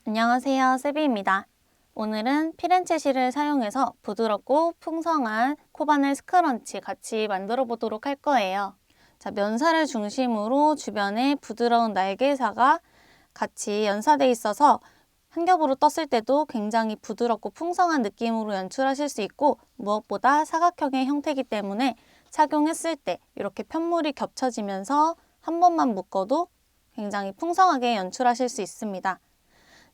안녕하세요, 세비입니다. 오늘은 피렌체 실을 사용해서 부드럽고 풍성한 코바늘 스크런치 같이 만들어 보도록 할 거예요. 자, 면사를 중심으로 주변에 부드러운 날개사가 같이 연사되어 있어서 한 겹으로 떴을 때도 굉장히 부드럽고 풍성한 느낌으로 연출하실 수 있고, 무엇보다 사각형의 형태이기 때문에 착용했을 때 이렇게 편물이 겹쳐지면서 한 번만 묶어도 굉장히 풍성하게 연출하실 수 있습니다.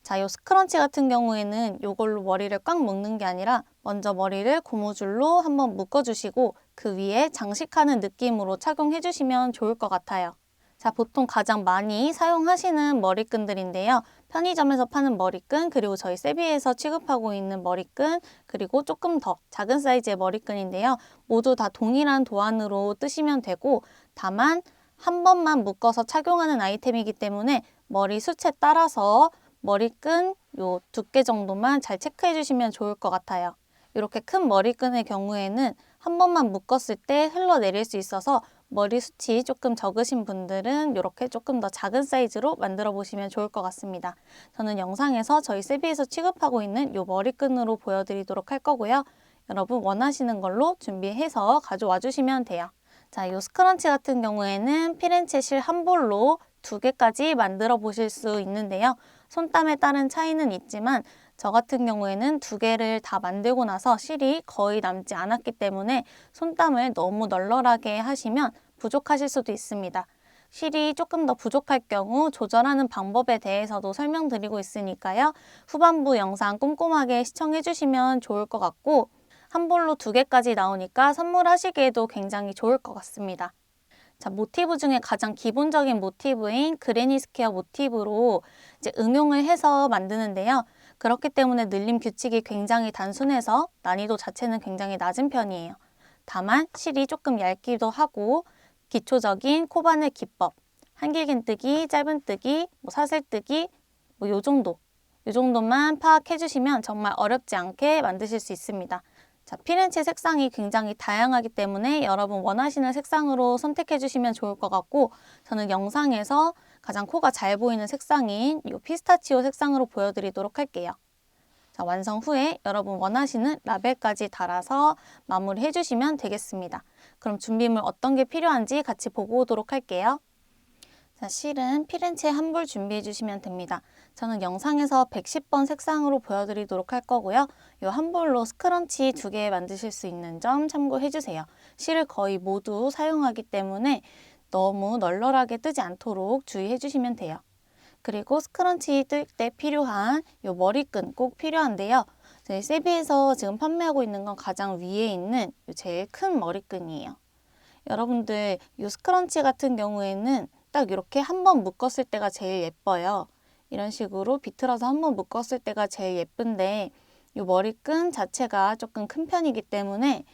자, 요 스크런치 같은 경우에는 요걸로 머리를 꽉 묶는 게 아니라 먼저 머리를 고무줄로 한번 묶어주시고 그 위에 장식하는 느낌으로 착용해 주시면 좋을 것 같아요. 자, 보통 가장 많이 사용하시는 머리끈들인데요. 편의점에서 파는 머리끈, 그리고 저희 세비에서 취급하고 있는 머리끈, 그리고 조금 더 작은 사이즈의 머리끈인데요. 모두 다 동일한 도안으로 뜨시면 되고, 다만 한 번만 묶어서 착용하는 아이템이기 때문에 머리 숱에 따라서 머리끈 요 두께 정도만 잘 체크해 주시면 좋을 것 같아요. 이렇게 큰 머리끈의 경우에는 한 번만 묶었을 때 흘러내릴 수 있어서 머리숱이 조금 적으신 분들은 이렇게 조금 더 작은 사이즈로 만들어 보시면 좋을 것 같습니다. 저는 영상에서 저희 세비에서 취급하고 있는 요 머리끈으로 보여드리도록 할 거고요. 여러분 원하시는 걸로 준비해서 가져와 주시면 돼요. 자, 요 스크런치 같은 경우에는 피렌체 실 한 볼로 2개까지 만들어 보실 수 있는데요. 손땀에 따른 차이는 있지만 저 같은 경우에는 2개를 다 만들고 나서 실이 거의 남지 않았기 때문에 손땀을 너무 널널하게 하시면 부족하실 수도 있습니다. 실이 조금 더 부족할 경우 조절하는 방법에 대해서도 설명드리고 있으니까요. 후반부 영상 꼼꼼하게 시청해 주시면 좋을 것 같고, 한 볼로 2개까지 나오니까 선물하시기에도 굉장히 좋을 것 같습니다. 자, 모티브 중에 가장 기본적인 모티브인 그레니 스퀘어 모티브로 이제 응용을 해서 만드는데요. 그렇기 때문에 늘림 규칙이 굉장히 단순해서 난이도 자체는 굉장히 낮은 편이에요. 다만 실이 조금 얇기도 하고 기초적인 코바늘 기법, 한길긴뜨기, 짧은뜨기, 사슬뜨기 요 정도만 파악해 주시면 정말 어렵지 않게 만드실 수 있습니다. 자, 피렌체 색상이 굉장히 다양하기 때문에 여러분 원하시는 색상으로 선택해 주시면 좋을 것 같고, 저는 영상에서 가장 코가 잘 보이는 색상인 이 피스타치오 색상으로 보여드리도록 할게요. 자, 완성 후에 여러분 원하시는 라벨까지 달아서 마무리해 주시면 되겠습니다. 그럼 준비물 어떤 게 필요한지 같이 보고 오도록 할게요. 자, 실은 피렌체 한 볼 준비해 주시면 됩니다. 저는 영상에서 110번 색상으로 보여드리도록 할 거고요. 이 한 볼로 스크런치 2개 만드실 수 있는 점 참고해 주세요. 실을 거의 모두 사용하기 때문에 너무 널널하게 뜨지 않도록 주의해 주시면 돼요. 그리고 스크런치 뜰 때 필요한 이 머리끈 꼭 필요한데요. 저희 세비에서 지금 판매하고 있는 건 가장 위에 있는 제일 큰 머리끈이에요. 여러분들 이 스크런치 같은 경우에는 딱 이렇게 한번 묶었을 때가 제일 예뻐요. 이런 식으로 비틀어서 한번 묶었을 때가 제일 예쁜데 이 머리끈 자체가 조금 큰 편이기 때문에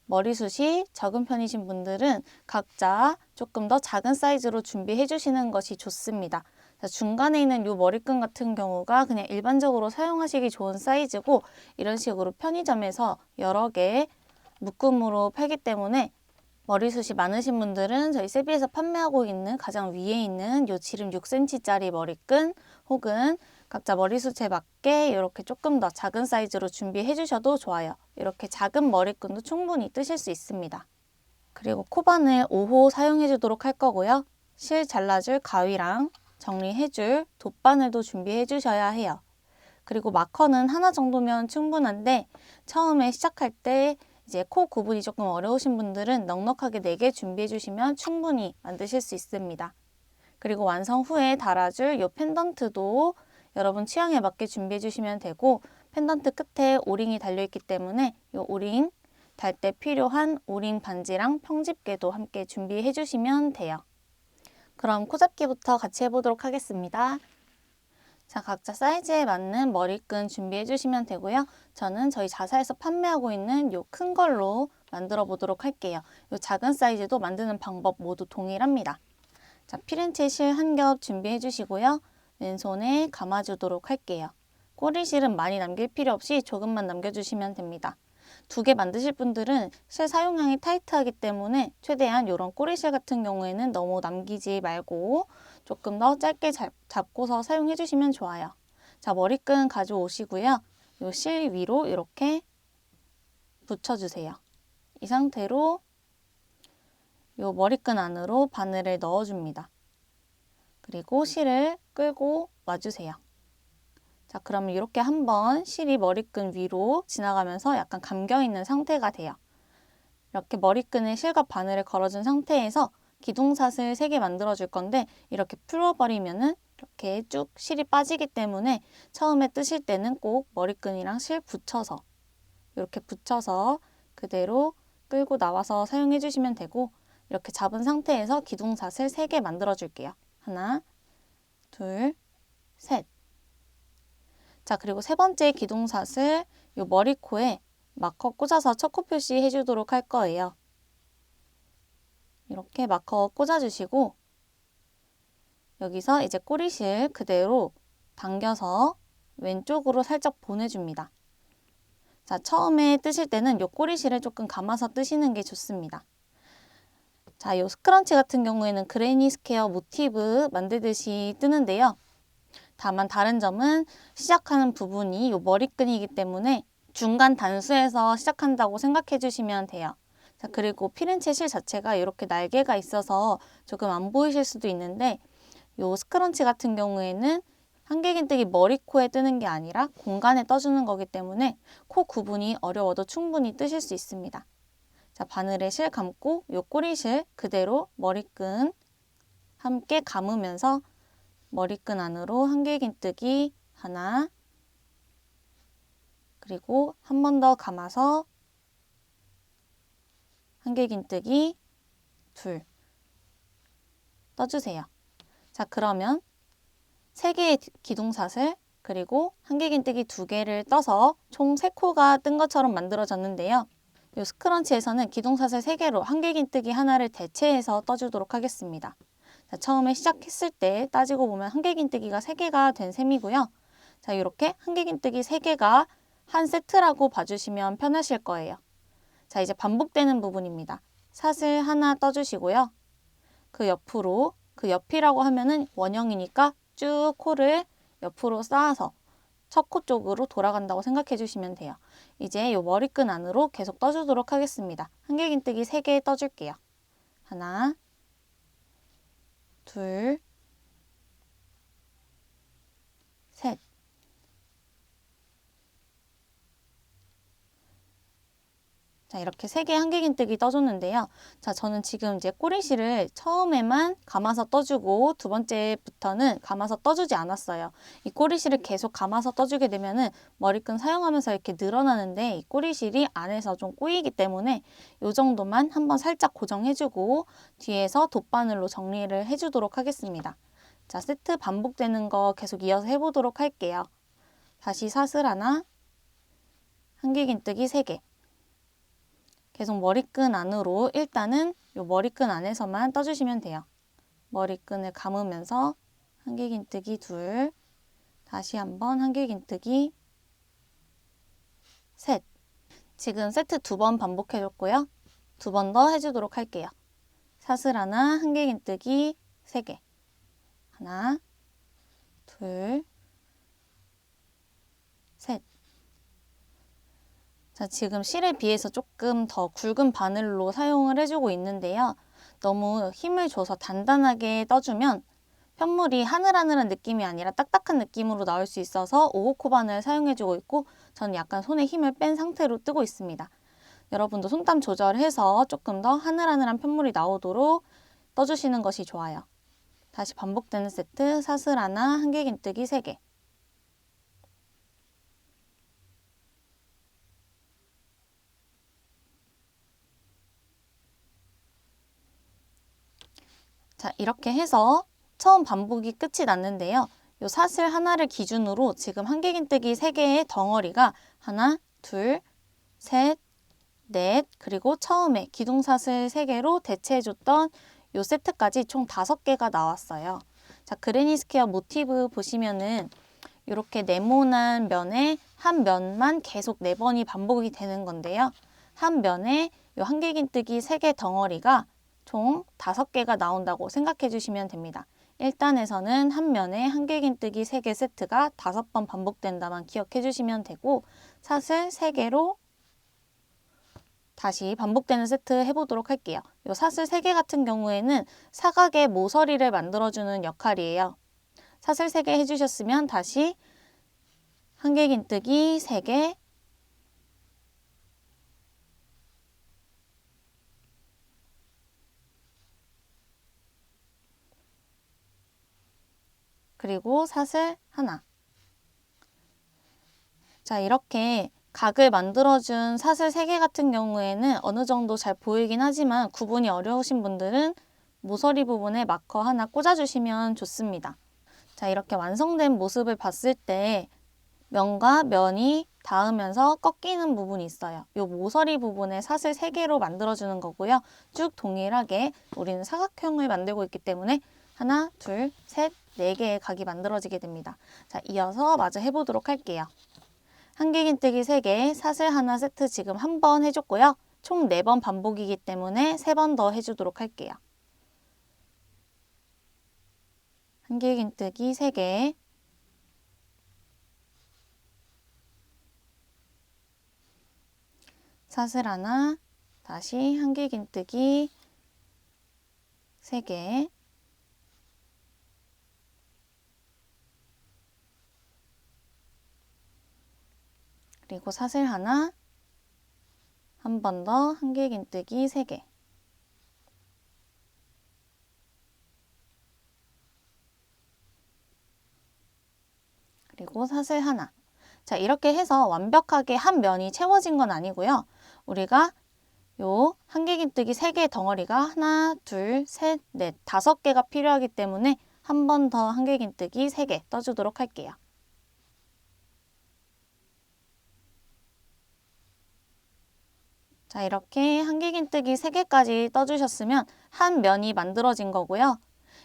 머리숱이 적은 편이신 분들은 각자 조금 더 작은 사이즈로 준비해 주시는 것이 좋습니다. 자, 중간에 있는 이 머리끈 같은 경우가 그냥 일반적으로 사용하시기 좋은 사이즈고, 이런 식으로 편의점에서 여러 개 묶음으로 팔기 때문에 머리숱이 많으신 분들은 저희 세비에서 판매하고 있는 가장 위에 있는 요 지름 6cm짜리 머리끈, 혹은 각자 머리숱에 맞게 이렇게 조금 더 작은 사이즈로 준비해 주셔도 좋아요. 이렇게 작은 머리끈도 충분히 뜨실 수 있습니다. 그리고 코바늘 5호 사용해 주도록 할 거고요. 실 잘라줄 가위랑 정리해줄 돗바늘도 준비해 주셔야 해요. 그리고 마커는 하나 정도면 충분한데, 처음에 시작할 때 이제 코 구분이 조금 어려우신 분들은 넉넉하게 4개 준비해 주시면 충분히 만드실 수 있습니다. 그리고 완성 후에 달아줄 이 펜던트도 여러분 취향에 맞게 준비해 주시면 되고, 펜던트 끝에 오링이 달려있기 때문에 이 오링 달 때 필요한 오링 반지랑 평집게도 함께 준비해 주시면 돼요. 그럼 코잡기부터 같이 해보도록 하겠습니다. 자, 각자 사이즈에 맞는 머리끈 준비해 주시면 되고요. 저는 저희 자사에서 판매하고 있는 요 큰 걸로 만들어 보도록 할게요. 요 작은 사이즈도 만드는 방법 모두 동일합니다. 자, 피렌체 실 한 겹 준비해 주시고요. 왼손에 감아주도록 할게요. 꼬리실은 많이 남길 필요 없이 조금만 남겨주시면 됩니다. 2개 만드실 분들은 실 사용량이 타이트하기 때문에 최대한 이런 꼬리실 같은 경우에는 너무 남기지 말고 조금 더 짧게 잡고서 사용해 주시면 좋아요. 자, 머리끈 가져오시고요. 요 실 위로 이렇게 붙여주세요. 이 상태로 요 머리끈 안으로 바늘을 넣어줍니다. 그리고 실을 끌고 와주세요. 자, 그러면 이렇게 한번 실이 머리끈 위로 지나가면서 약간 감겨있는 상태가 돼요. 이렇게 머리끈에 실과 바늘을 걸어준 상태에서 기둥사슬 3개 만들어줄 건데 이렇게 풀어버리면은 이렇게 쭉 실이 빠지기 때문에 처음에 뜨실 때는 꼭 머리끈이랑 실 붙여서 이렇게 붙여서 그대로 끌고 나와서 사용해 주시면 되고 이렇게 잡은 상태에서 기둥사슬 3개 만들어 줄게요. 하나, 둘, 셋. 자, 그리고 세 번째 기둥사슬 요 머리코에 마커 꽂아서 첫 코 표시 해주도록 할 거예요. 이렇게 마커 꽂아주시고 여기서 이제 꼬리실 그대로 당겨서 왼쪽으로 살짝 보내줍니다. 자, 처음에 뜨실 때는 요 꼬리실을 조금 감아서 뜨시는 게 좋습니다. 자, 요 스크런치 같은 경우에는 그레니 스퀘어 모티브 만들듯이 뜨는데요. 다만 다른 점은 시작하는 부분이 요 머리끈이기 때문에 중간 단수에서 시작한다고 생각해 주시면 돼요. 자, 그리고 피렌체 실 자체가 이렇게 날개가 있어서 조금 안 보이실 수도 있는데 요 스크런치 같은 경우에는 한길긴뜨기 머리코에 뜨는 게 아니라 공간에 떠주는 거기 때문에 코 구분이 어려워도 충분히 뜨실 수 있습니다. 자, 바늘에 실 감고 요 꼬리실 그대로 머리끈 함께 감으면서 머리끈 안으로 한길긴뜨기 하나, 그리고 한 번 더 감아서 한길긴뜨기 둘 떠주세요. 자, 그러면 3개의 기둥사슬 그리고 한길긴뜨기 2개를 떠서 총 3코가 뜬 것처럼 만들어졌는데요. 이 스크런치에서는 기둥사슬 3개로 한길긴뜨기 하나를 대체해서 떠주도록 하겠습니다. 자, 처음에 시작했을 때 따지고 보면 한길긴뜨기가 3개가 된 셈이고요. 자, 이렇게 한길긴뜨기 3개가 한 세트라고 봐주시면 편하실 거예요. 자, 이제 반복되는 부분입니다. 사슬 하나 떠주시고요. 그 옆으로, 그 옆이라고 하면은 원형이니까 쭉 코를 옆으로 쌓아서 첫 코 쪽으로 돌아간다고 생각해 주시면 돼요. 이제 이 머리끈 안으로 계속 떠주도록 하겠습니다. 한길긴뜨기 3개 떠줄게요. 하나, 둘, 셋. 자, 이렇게 3개 한길긴뜨기 떠줬는데요. 자, 저는 지금 이제 꼬리실을 처음에만 감아서 떠주고 두 번째부터는 감아서 떠주지 않았어요. 이 꼬리실을 계속 감아서 떠주게 되면은 머리끈 사용하면서 이렇게 늘어나는데 이 꼬리실이 안에서 좀 꼬이기 때문에 이 정도만 한번 살짝 고정해주고 뒤에서 돗바늘로 정리를 해주도록 하겠습니다. 자, 세트 반복되는 거 계속 이어서 해보도록 할게요. 다시 사슬 하나, 한길긴뜨기 3개. 계속 머리끈 안으로 일단은 이 머리끈 안에서만 떠주시면 돼요. 머리끈을 감으면서 한길긴뜨기 둘, 다시 한번 한길긴뜨기 셋. 지금 세트 2번 반복해줬고요. 2번 더 해주도록 할게요. 사슬 하나, 한길긴뜨기 3개. 하나, 둘, 셋. 자, 지금 실에 비해서 조금 더 굵은 바늘로 사용을 해주고 있는데요. 너무 힘을 줘서 단단하게 떠주면 편물이 하늘하늘한 느낌이 아니라 딱딱한 느낌으로 나올 수 있어서 5호 코바늘 사용해주고 있고 저는 약간 손에 힘을 뺀 상태로 뜨고 있습니다. 여러분도 손땀 조절해서 조금 더 하늘하늘한 편물이 나오도록 떠주시는 것이 좋아요. 다시 반복되는 세트 사슬 하나, 한길긴뜨기 3개. 자, 이렇게 해서 처음 반복이 끝이 났는데요. 이 사슬 하나를 기준으로 지금 한길긴뜨기 3개의 덩어리가 하나, 둘, 셋, 넷, 그리고 처음에 기둥사슬 3개로 대체해줬던 이 세트까지 총 5개가 나왔어요. 자, 그레니 스퀘어 모티브 보시면은 이렇게 네모난 면에 한 면만 계속 4번이 반복이 되는 건데요. 한 면에 이 한길긴뜨기 3개 덩어리가 총 5개가 나온다고 생각해 주시면 됩니다. 1단에서는 한 면에 한길긴뜨기 3개 세트가 5번 반복된다만 기억해 주시면 되고, 사슬 3개로 다시 반복되는 세트 해보도록 할게요. 이 사슬 3개 같은 경우에는 사각의 모서리를 만들어주는 역할이에요. 사슬 3개 해주셨으면 다시 한길긴뜨기 3개, 그리고 사슬 하나. 자, 이렇게 각을 만들어준 사슬 3개 같은 경우에는 어느 정도 잘 보이긴 하지만 구분이 어려우신 분들은 모서리 부분에 마커 하나 꽂아주시면 좋습니다. 자, 이렇게 완성된 모습을 봤을 때 면과 면이 닿으면서 꺾이는 부분이 있어요. 이 모서리 부분에 사슬 3개로 만들어주는 거고요. 쭉 동일하게 우리는 사각형을 만들고 있기 때문에 하나, 둘, 셋, 4개의 각이 만들어지게 됩니다. 자, 이어서 마저 해보도록 할게요. 한길긴뜨기 3개, 사슬 하나 세트 지금 한 번 해줬고요. 총 4번 반복이기 때문에 3번 더 해주도록 할게요. 한길긴뜨기 3개, 사슬 하나, 다시 한길긴뜨기 3개, 그리고 사슬 하나, 한 번 더 한길긴뜨기 3개, 그리고 사슬 하나. 자, 이렇게 해서 완벽하게 한 면이 채워진 건 아니고요. 우리가 요 한길긴뜨기 3개 덩어리가 하나, 둘, 셋, 넷, 5개가 필요하기 때문에 한 번 더 한길긴뜨기 3개 떠주도록 할게요. 자, 이렇게 한길긴뜨기 3개까지 떠주셨으면 한 면이 만들어진 거고요.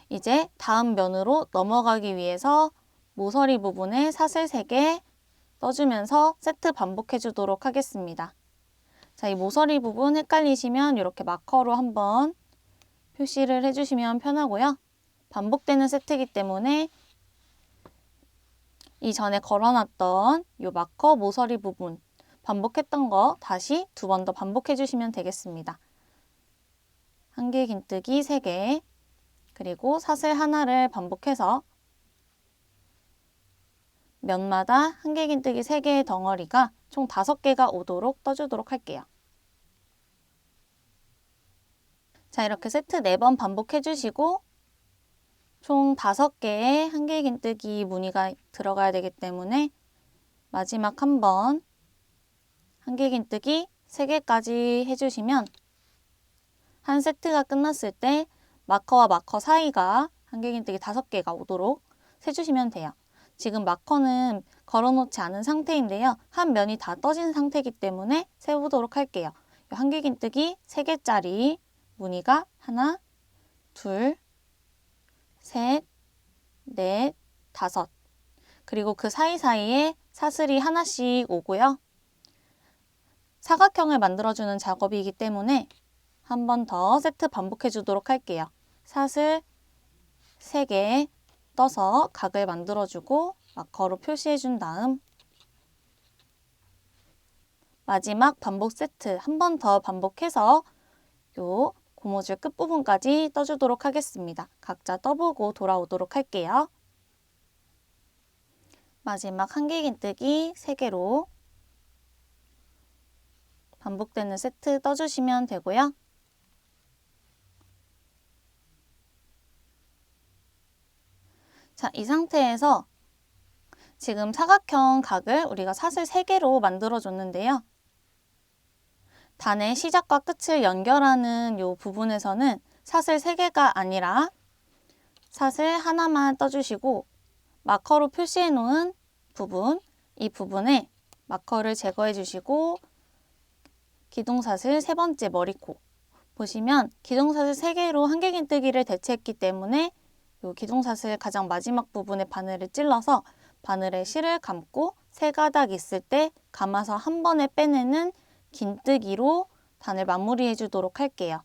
이제 다음 면으로 넘어가기 위해서 모서리 부분에 사슬 3개 떠주면서 세트 반복해 주도록 하겠습니다. 자, 이 모서리 부분 헷갈리시면 이렇게 마커로 한번 표시를 해주시면 편하고요. 반복되는 세트이기 때문에 이전에 걸어놨던 이 마커 모서리 부분 반복했던 거 다시 2번 더 반복해 주시면 되겠습니다. 한길긴뜨기 3개, 그리고 사슬 하나를 반복해서 면마다 한길긴뜨기 3개의 덩어리가 총 5개가 오도록 떠주도록 할게요. 자, 이렇게 세트 4번 반복해 주시고 총 5개의 한길긴뜨기 무늬가 들어가야 되기 때문에 마지막 한 번 한길긴뜨기 3개까지 해주시면 한 세트가 끝났을 때 마커와 마커 사이가 한길긴뜨기 5개가 오도록 세주시면 돼요. 지금 마커는 걸어놓지 않은 상태인데요. 한 면이 다 떠진 상태이기 때문에 세우도록 할게요. 한길긴뜨기 3개짜리 무늬가 하나, 둘, 셋, 넷, 5. 그리고 그 사이사이에 사슬이 하나씩 오고요. 사각형을 만들어주는 작업이기 때문에 한 번 더 세트 반복해 주도록 할게요. 사슬 3개 떠서 각을 만들어주고 마커로 표시해 준 다음 마지막 반복 세트 한 번 더 반복해서 요 고무줄 끝부분까지 떠주도록 하겠습니다. 각자 떠보고 돌아오도록 할게요. 마지막 한길긴뜨기 3개로 반복되는 세트 떠주시면 되고요. 자, 이 상태에서 지금 사각형 각을 우리가 사슬 3개로 만들어줬는데요. 단의 시작과 끝을 연결하는 이 부분에서는 사슬 3개가 아니라 사슬 하나만 떠주시고 마커로 표시해 놓은 부분, 이 부분에 마커를 제거해 주시고 기둥사슬 3번째 머리코 보시면 기둥사슬 3개로 한길긴뜨기를 대체했기 때문에 이 기둥사슬 가장 마지막 부분에 바늘을 찔러서 바늘에 실을 감고 3가닥 있을 때 감아서 한 번에 빼내는 긴뜨기로 단을 마무리해 주도록 할게요.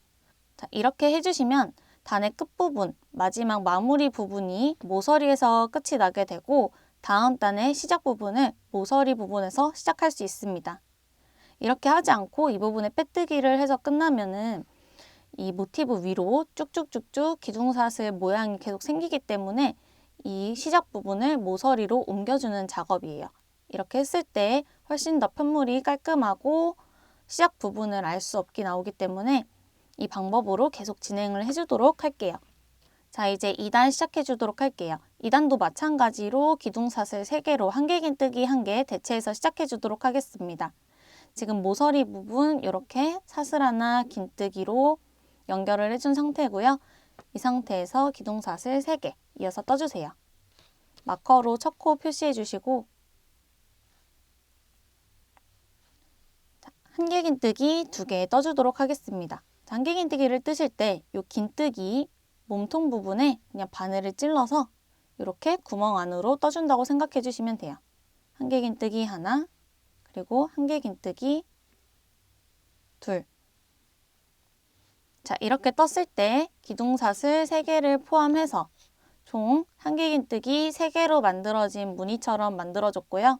자, 이렇게 해주시면 단의 끝부분, 마지막 마무리 부분이 모서리에서 끝이 나게 되고 다음 단의 시작 부분을 모서리 부분에서 시작할 수 있습니다. 이렇게 하지 않고 이 부분에 빼뜨기를 해서 끝나면은 이 모티브 위로 쭉쭉쭉쭉 기둥사슬 모양이 계속 생기기 때문에 이 시작 부분을 모서리로 옮겨주는 작업이에요. 이렇게 했을 때 훨씬 더 편물이 깔끔하고 시작 부분을 알 수 없게 나오기 때문에 이 방법으로 계속 진행을 해주도록 할게요. 자, 이제 2단 시작해 주도록 할게요. 2단도 마찬가지로 기둥사슬 3개로 한길긴뜨기 1개 대체해서 시작해 주도록 하겠습니다. 지금 모서리 부분 이렇게 사슬 하나 긴뜨기로 연결을 해준 상태고요. 이 상태에서 기둥사슬 3개 이어서 떠주세요. 마커로 첫 코 표시해 주시고 한길긴뜨기 2개 떠주도록 하겠습니다. 한길긴뜨기를 뜨실 때 이 긴뜨기 몸통 부분에 그냥 바늘을 찔러서 이렇게 구멍 안으로 떠준다고 생각해 주시면 돼요. 한길긴뜨기 하나, 그리고 한길긴뜨기 둘. 자, 이렇게 떴을 때 기둥사슬 3개를 포함해서 총 한길긴뜨기 3개로 만들어진 무늬처럼 만들어줬고요.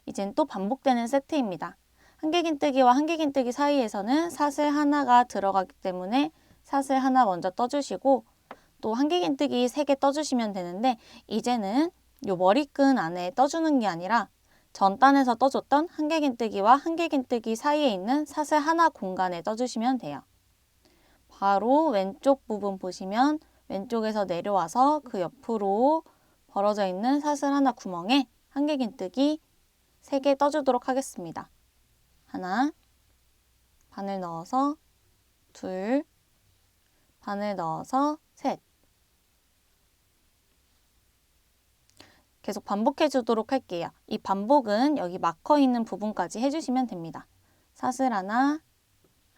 이젠 또 반복되는 세트입니다. 한길긴뜨기와 한길긴뜨기 사이에서는 사슬 하나가 들어가기 때문에 사슬 하나 먼저 떠주시고 또 한길긴뜨기 3개 떠주시면 되는데 이제는 요 머리끈 안에 떠주는 게 아니라 전 단에서 떠줬던 한길긴뜨기와 한길긴뜨기 사이에 있는 사슬 하나 공간에 떠주시면 돼요. 바로 왼쪽 부분 보시면 왼쪽에서 내려와서 그 옆으로 벌어져 있는 사슬 하나 구멍에 한길긴뜨기 3개 떠주도록 하겠습니다. 하나, 바늘 넣어서 둘, 바늘 넣어서 셋. 계속 반복해 주도록 할게요. 이 반복은 여기 마커 있는 부분까지 해주시면 됩니다. 사슬 하나,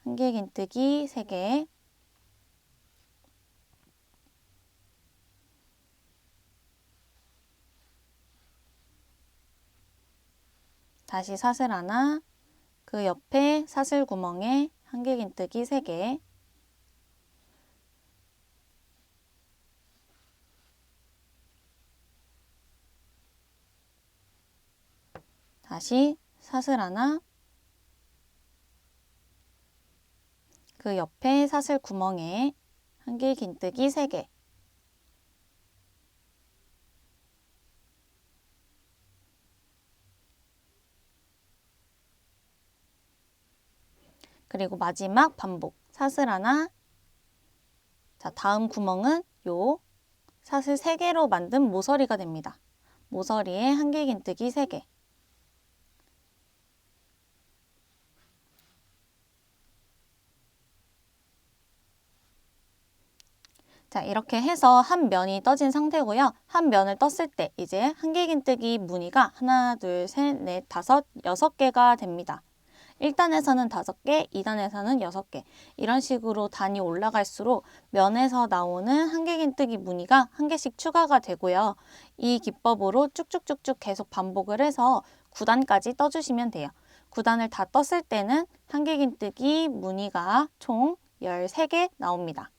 한길긴뜨기 3개, 다시 사슬 하나, 그 옆에 사슬 구멍에 한길긴뜨기 3개, 다시 사슬 하나, 그 옆에 사슬 구멍에 한길긴뜨기 3개, 그리고 마지막 반복 사슬 하나. 자, 다음 구멍은 요 사슬 3개로 만든 모서리가 됩니다. 모서리에 한길긴뜨기 3개. 자, 이렇게 해서 한 면이 떠진 상태고요. 한 면을 떴을 때 이제 한길긴뜨기 무늬가 하나, 둘, 셋, 넷, 다섯, 6개가 됩니다. 1단에서는 5개, 2단에서는 6개. 이런 식으로 단이 올라갈수록 면에서 나오는 한길긴뜨기 무늬가 1개씩 추가가 되고요. 이 기법으로 쭉쭉쭉쭉 계속 반복을 해서 9단까지 떠주시면 돼요. 9단을 다 떴을 때는 한길긴뜨기 무늬가 총 13개 나옵니다.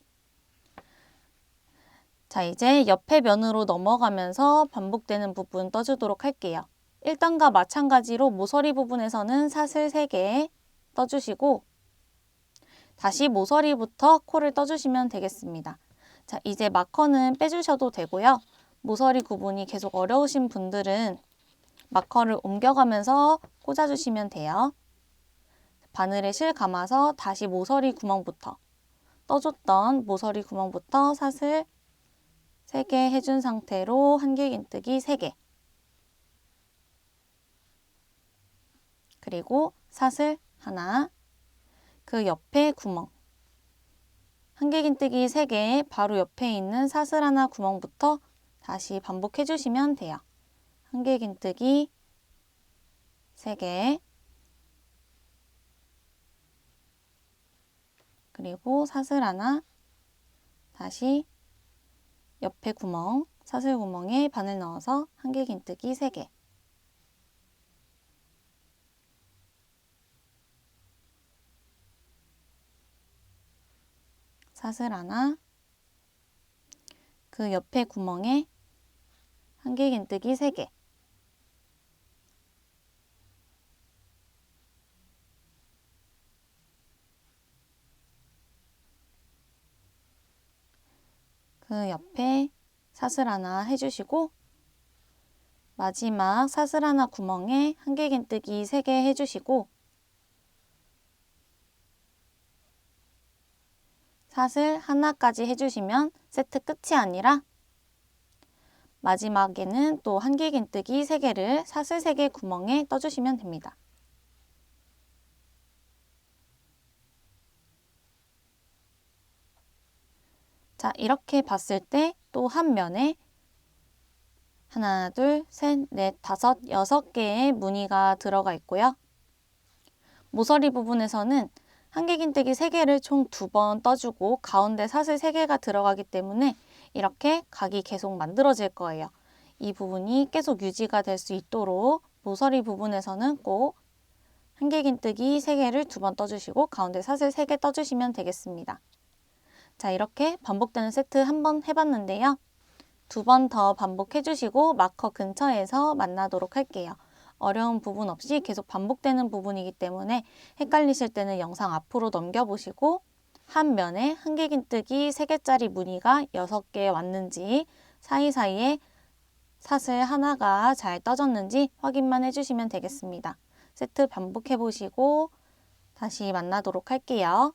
자, 이제 옆에 면으로 넘어가면서 반복되는 부분 떠주도록 할게요. 1단과 마찬가지로 모서리 부분에서는 사슬 3개 떠주시고 다시 모서리부터 코를 떠주시면 되겠습니다. 자, 이제 마커는 빼주셔도 되고요. 모서리 구분이 계속 어려우신 분들은 마커를 옮겨가면서 꽂아주시면 돼요. 바늘에 실 감아서 다시 모서리 구멍부터 떠줬던 모서리 구멍부터 사슬 3개 해준 상태로 한길긴뜨기 3개, 그리고 사슬 하나, 그 옆에 구멍, 한길긴뜨기 3개 바로 옆에 있는 사슬 하나 구멍부터 다시 반복해 주시면 돼요. 한길긴뜨기 3개, 그리고 사슬 하나, 다시 옆에 구멍, 사슬 구멍에 바늘 넣어서 한길긴뜨기 3개, 사슬 하나, 그 옆에 구멍에 한길긴뜨기 3개. 그 옆에 사슬 하나 해주시고 마지막 사슬 하나 구멍에 한길긴뜨기 3개 해주시고 사슬 하나까지 해주시면 세트 끝이 아니라 마지막에는 또 한길긴뜨기 3개를 사슬 3개 구멍에 떠주시면 됩니다. 자, 이렇게 봤을 때 또 한 면에 하나, 둘, 셋, 넷, 다섯, 6개의 무늬가 들어가 있고요. 모서리 부분에서는 한길긴뜨기 3개를 총 2번 떠주고 가운데 사슬 3개가 들어가기 때문에 이렇게 각이 계속 만들어질 거예요. 이 부분이 계속 유지가 될 수 있도록 모서리 부분에서는 꼭 한길긴뜨기 3개를 2번 떠주시고 가운데 사슬 3개 떠주시면 되겠습니다. 자, 이렇게 반복되는 세트 한번 해봤는데요. 2번 더 반복해주시고 마커 근처에서 만나도록 할게요. 어려운 부분 없이 계속 반복되는 부분이기 때문에 헷갈리실 때는 영상 앞으로 넘겨보시고 한 면에 한길긴뜨기 3개짜리 무늬가 6개 왔는지 사이사이에 사슬 하나가 잘 떠졌는지 확인만 해주시면 되겠습니다. 세트 반복해보시고 다시 만나도록 할게요.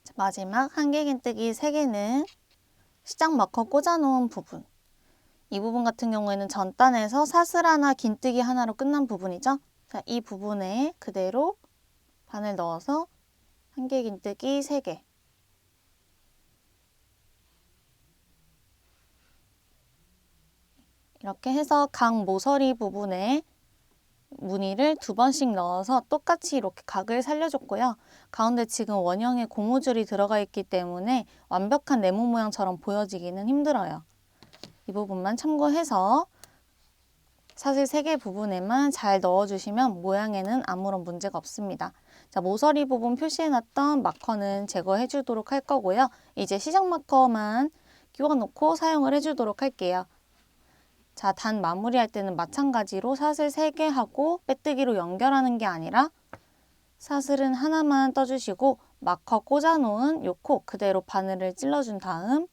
자, 마지막 한길긴뜨기 3개는 시작 마커 꽂아놓은 부분. 이 부분 같은 경우에는 전단에서 사슬 하나, 긴뜨기 하나로 끝난 부분이죠. 자, 이 부분에 그대로 바늘 넣어서 한길긴뜨기 3개. 이렇게 해서 각 모서리 부분에 무늬를 2번씩 넣어서 똑같이 이렇게 각을 살려줬고요. 가운데 지금 원형의 고무줄이 들어가 있기 때문에 완벽한 네모 모양처럼 보여지기는 힘들어요. 이 부분만 참고해서 사슬 3개 부분에만 잘 넣어주시면 모양에는 아무런 문제가 없습니다. 자, 모서리 부분 표시해놨던 마커는 제거해 주도록 할 거고요. 이제 시작 마커만 끼워놓고 사용을 해주도록 할게요. 자, 단 마무리할 때는 마찬가지로 사슬 3개 하고 빼뜨기로 연결하는 게 아니라 사슬은 하나만 떠주시고 마커 꽂아놓은 요 코 그대로 바늘을 찔러준 다음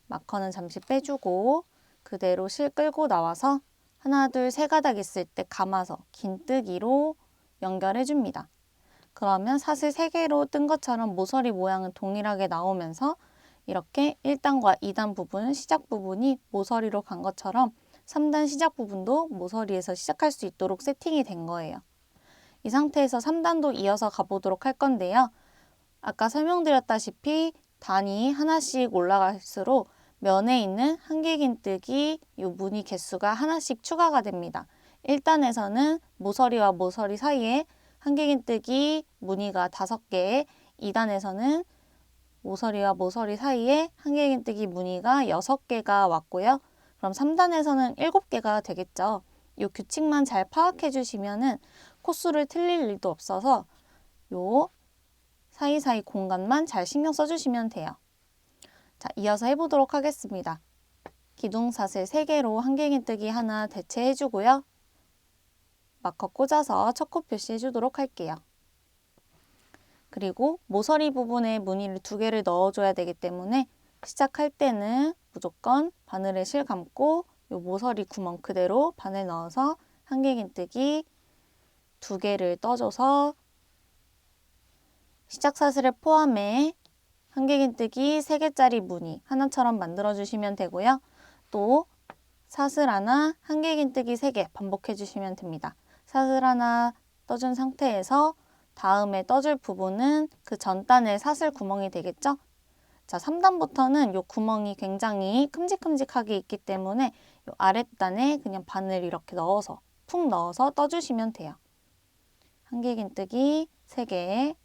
마커는 잠시 빼주고 그대로 실 끌고 나와서 하나, 둘, 3가닥 있을 때 감아서 긴뜨기로 연결해줍니다. 그러면 사슬 3개로 뜬 것처럼 모서리 모양은 동일하게 나오면서 이렇게 1단과 2단 부분, 시작 부분이 모서리로 간 것처럼 3단 시작 부분도 모서리에서 시작할 수 있도록 세팅이 된 거예요. 이 상태에서 3단도 이어서 가보도록 할 건데요. 아까 설명드렸다시피 단이 하나씩 올라갈수록 면에 있는 한길긴뜨기 이 무늬 개수가 하나씩 추가가 됩니다. 1단에서는 모서리와 모서리 사이에 한길긴뜨기 무늬가 5개, 2단에서는 모서리와 모서리 사이에 한길긴뜨기 무늬가 6개가 왔고요. 그럼 3단에서는 7개가 되겠죠. 이 규칙만 잘 파악해 주시면은 코수를 틀릴 일도 없어서 요 사이사이 공간만 잘 신경 써주시면 돼요. 자, 이어서 해보도록 하겠습니다. 기둥사슬 3개로 한길긴뜨기 하나 대체해주고요. 마커 꽂아서 첫 코 표시해주도록 할게요. 그리고 모서리 부분에 무늬를 2개를 넣어줘야 되기 때문에 시작할 때는 무조건 바늘에 실 감고 요 모서리 구멍 그대로 바늘 넣어서 한길긴뜨기 2개를 떠줘서 시작 사슬을 포함해 한길긴뜨기 3개짜리 무늬 하나처럼 만들어주시면 되고요. 또 사슬 하나, 한길긴뜨기 3개 반복해주시면 됩니다. 사슬 하나 떠준 상태에서 다음에 떠줄 부분은 그 전단의 사슬 구멍이 되겠죠? 자, 3단부터는 이 구멍이 굉장히 큼직큼직하게 있기 때문에 이 아랫단에 그냥 바늘 이렇게 넣어서 푹 넣어서 떠주시면 돼요. 한길긴뜨기 3개,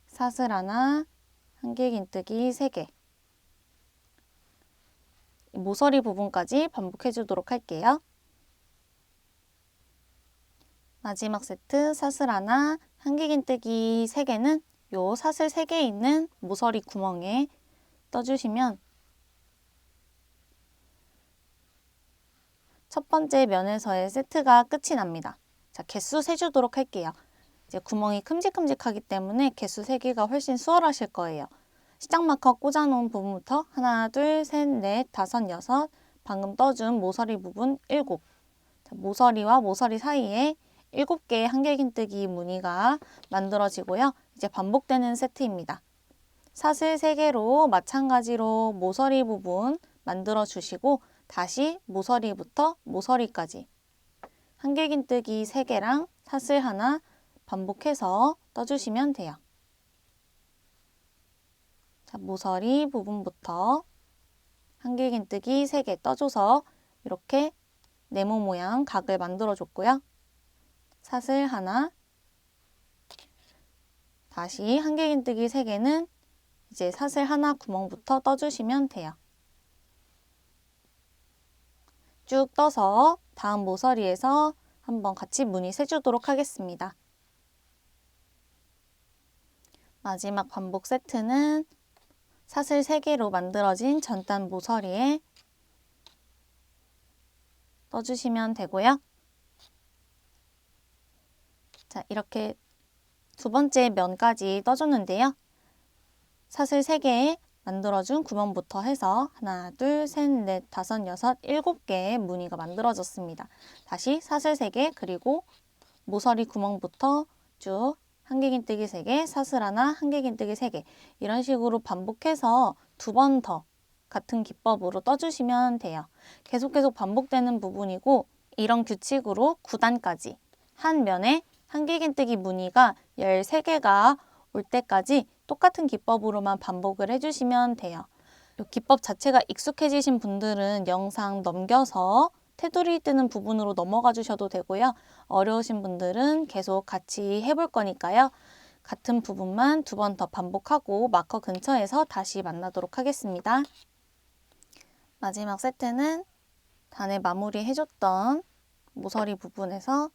사슬 하나, 한길긴뜨기 3개. 모서리 부분까지 반복해 주도록 할게요. 마지막 세트 사슬 하나, 한길긴뜨기 3개는 요 사슬 3개 있는 모서리 구멍에 떠주시면 첫 번째 면에서의 세트가 끝이 납니다. 자, 개수 세주도록 할게요. 이제 구멍이 큼직큼직하기 때문에 개수 세기가 훨씬 수월하실 거예요. 시작 마커 꽂아놓은 부분부터 하나, 둘, 셋, 넷, 다섯, 여섯, 방금 떠준 모서리 부분 7. 자, 모서리와 모서리 사이에 7개의 한길긴뜨기 무늬가 만들어지고요. 이제 반복되는 세트입니다. 사슬 3개로 마찬가지로 모서리 부분 만들어 주시고 다시 모서리부터 모서리까지 한길긴뜨기 3개랑 사슬 하나 반복해서 떠주시면 돼요. 자, 모서리 부분부터 한길긴뜨기 3개 떠줘서 이렇게 네모 모양 각을 만들어 줬고요. 사슬 하나, 다시 한길긴뜨기 3개는 이제 사슬 하나 구멍부터 떠주시면 돼요. 쭉 떠서 다음 모서리에서 한번 같이 무늬 세주도록 하겠습니다. 마지막 반복 세트는 사슬 3개로 만들어진 전단 모서리에 떠주시면 되고요. 자, 이렇게 두 번째 면까지 떠줬는데요. 사슬 3개에 만들어준 구멍부터 해서 하나, 둘, 셋, 넷, 다섯, 여섯, 7개의 무늬가 만들어졌습니다. 다시 사슬 3개 그리고 모서리 구멍부터 쭉 한길긴뜨기 3개, 사슬 하나, 한길긴뜨기 3개 이런 식으로 반복해서 2번 더 같은 기법으로 떠주시면 돼요. 계속 반복되는 부분이고 이런 규칙으로 9단까지 한 면에 한길긴뜨기 무늬가 13개가 올 때까지 똑같은 기법으로만 반복을 해주시면 돼요. 이 기법 자체가 익숙해지신 분들은 영상 넘겨서 테두리 뜨는 부분으로 넘어가 주셔도 되고요. 어려우신 분들은 계속 같이 해볼 거니까요. 같은 부분만 2번 더 반복하고 마커 근처에서 다시 만나도록 하겠습니다. 마지막 세트는 단에 마무리 해줬던 모서리 부분에서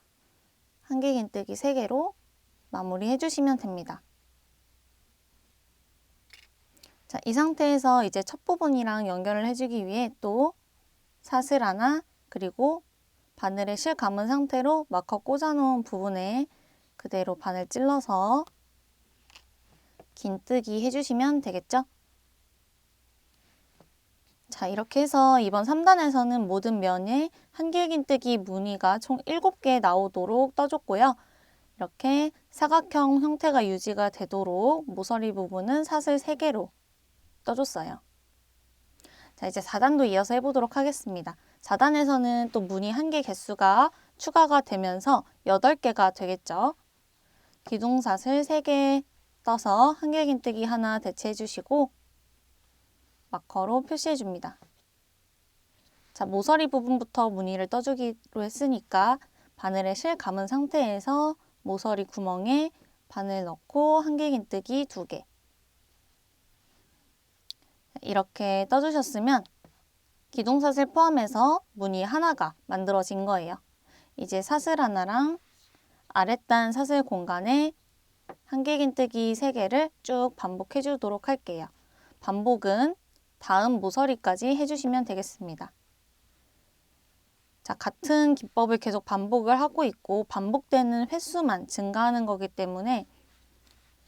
한길긴뜨기 3개로 마무리 해주시면 됩니다. 자, 이 상태에서 이제 첫 부분이랑 연결을 해주기 위해 또 사슬 하나 그리고 바늘에 실 감은 상태로 마커 꽂아놓은 부분에 그대로 바늘 찔러서 긴뜨기 해주시면 되겠죠? 자, 이렇게 해서 이번 3단에서는 모든 면에 한길긴뜨기 무늬가 총 7개 나오도록 떠줬고요. 이렇게 사각형 형태가 유지가 되도록 모서리 부분은 사슬 3개로 떠줬어요. 자, 이제 4단도 이어서 해보도록 하겠습니다. 4단에서는 또 무늬 1개 개수가 추가가 되면서 8개가 되겠죠. 기둥사슬 3개 떠서 한길긴뜨기 하나 대체해 주시고 마커로 표시해 줍니다. 자, 모서리 부분부터 무늬를 떠주기로 했으니까 바늘에 실 감은 상태에서 모서리 구멍에 바늘 넣고 한길긴뜨기 2개. 이렇게 떠주셨으면 기둥사슬 포함해서 무늬 하나가 만들어진 거예요. 이제 사슬 하나랑 아랫단 사슬 공간에 한길긴뜨기 3개를 쭉 반복해 주도록 할게요. 반복은 다음 모서리까지 해주시면 되겠습니다. 자, 같은 기법을 계속 반복을 하고 있고 반복되는 횟수만 증가하는 거기 때문에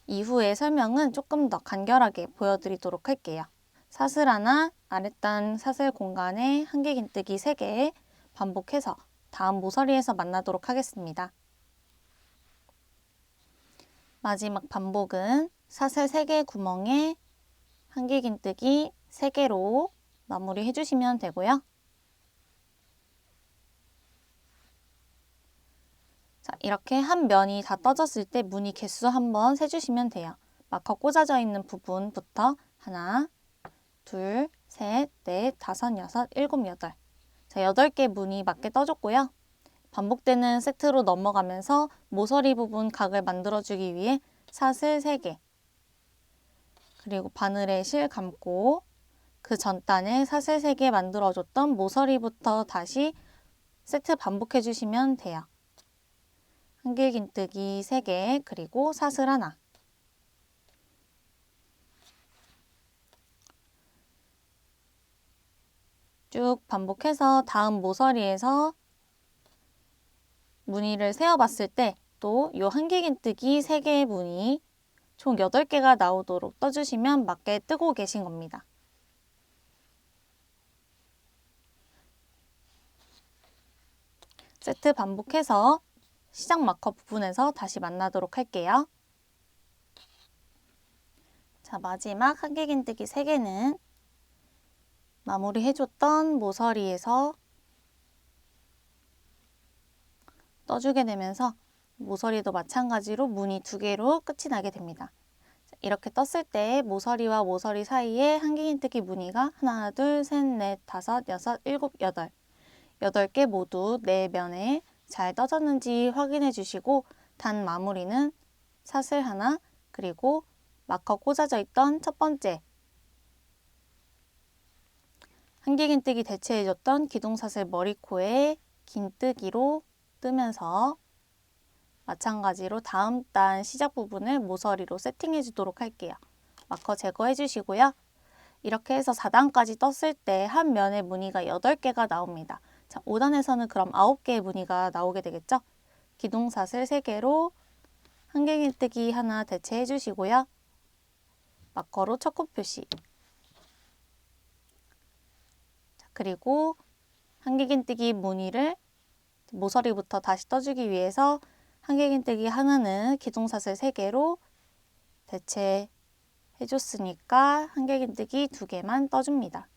이후의 설명은 조금 더 간결하게 보여드리도록 할게요. 사슬 하나, 아랫단 사슬 공간에 한길긴뜨기 3개 반복해서 다음 모서리에서 만나도록 하겠습니다. 마지막 반복은 사슬 3개 구멍에 한길긴뜨기 3개로 마무리 해주시면 되고요. 자, 이렇게 한 면이 다 떠졌을 때 무늬 개수 한번 세주시면 돼요. 마커 꽂아져 있는 부분부터 하나, 둘, 셋, 넷, 다섯, 여섯, 일곱, 여덟. 자, 8개 무늬 맞게 떠줬고요. 반복되는 세트로 넘어가면서 모서리 부분 각을 만들어주기 위해 사슬 3개 그리고 바늘에 실 감고 그 전단에 사슬 3개 만들어줬던 모서리부터 다시 세트 반복해 주시면 돼요. 한길긴뜨기 3개, 그리고 사슬 하나. 쭉 반복해서 다음 모서리에서 무늬를 세어봤을 때 또 요 한길긴뜨기 3개의 무늬 총 8개가 나오도록 떠주시면 맞게 뜨고 계신 겁니다. 세트 반복해서 시작 마커 부분에서 다시 만나도록 할게요. 자, 마지막 한길긴뜨기 3개는 마무리 해줬던 모서리에서 떠주게 되면서 모서리도 마찬가지로 무늬 2개로 끝이 나게 됩니다. 이렇게 떴을 때 모서리와 모서리 사이에 한길긴뜨기 무늬가 하나, 둘, 셋, 넷, 다섯, 여섯, 일곱, 여덟 8개 모두 4면에 잘 떠졌는지 확인해 주시고 단 마무리는 사슬 하나, 그리고 마커 꽂아져 있던 첫 번째 한길긴뜨기 대체해줬던 기둥사슬 머리코에 긴뜨기로 뜨면서 마찬가지로 다음 단 시작 부분을 모서리로 세팅해 주도록 할게요. 마커 제거해 주시고요. 이렇게 해서 4단까지 떴을 때 한 면에 무늬가 8개가 나옵니다. 자, 5단에서는 그럼 9개의 무늬가 나오게 되겠죠? 기둥사슬 3개로 한길긴뜨기 하나 대체해 주시고요. 마커로 첫 코 표시. 자, 그리고 한길긴뜨기 무늬를 모서리부터 다시 떠주기 위해서 한길긴뜨기 하나는 기둥사슬 3개로 대체해 줬으니까 한길긴뜨기 2개만 떠줍니다.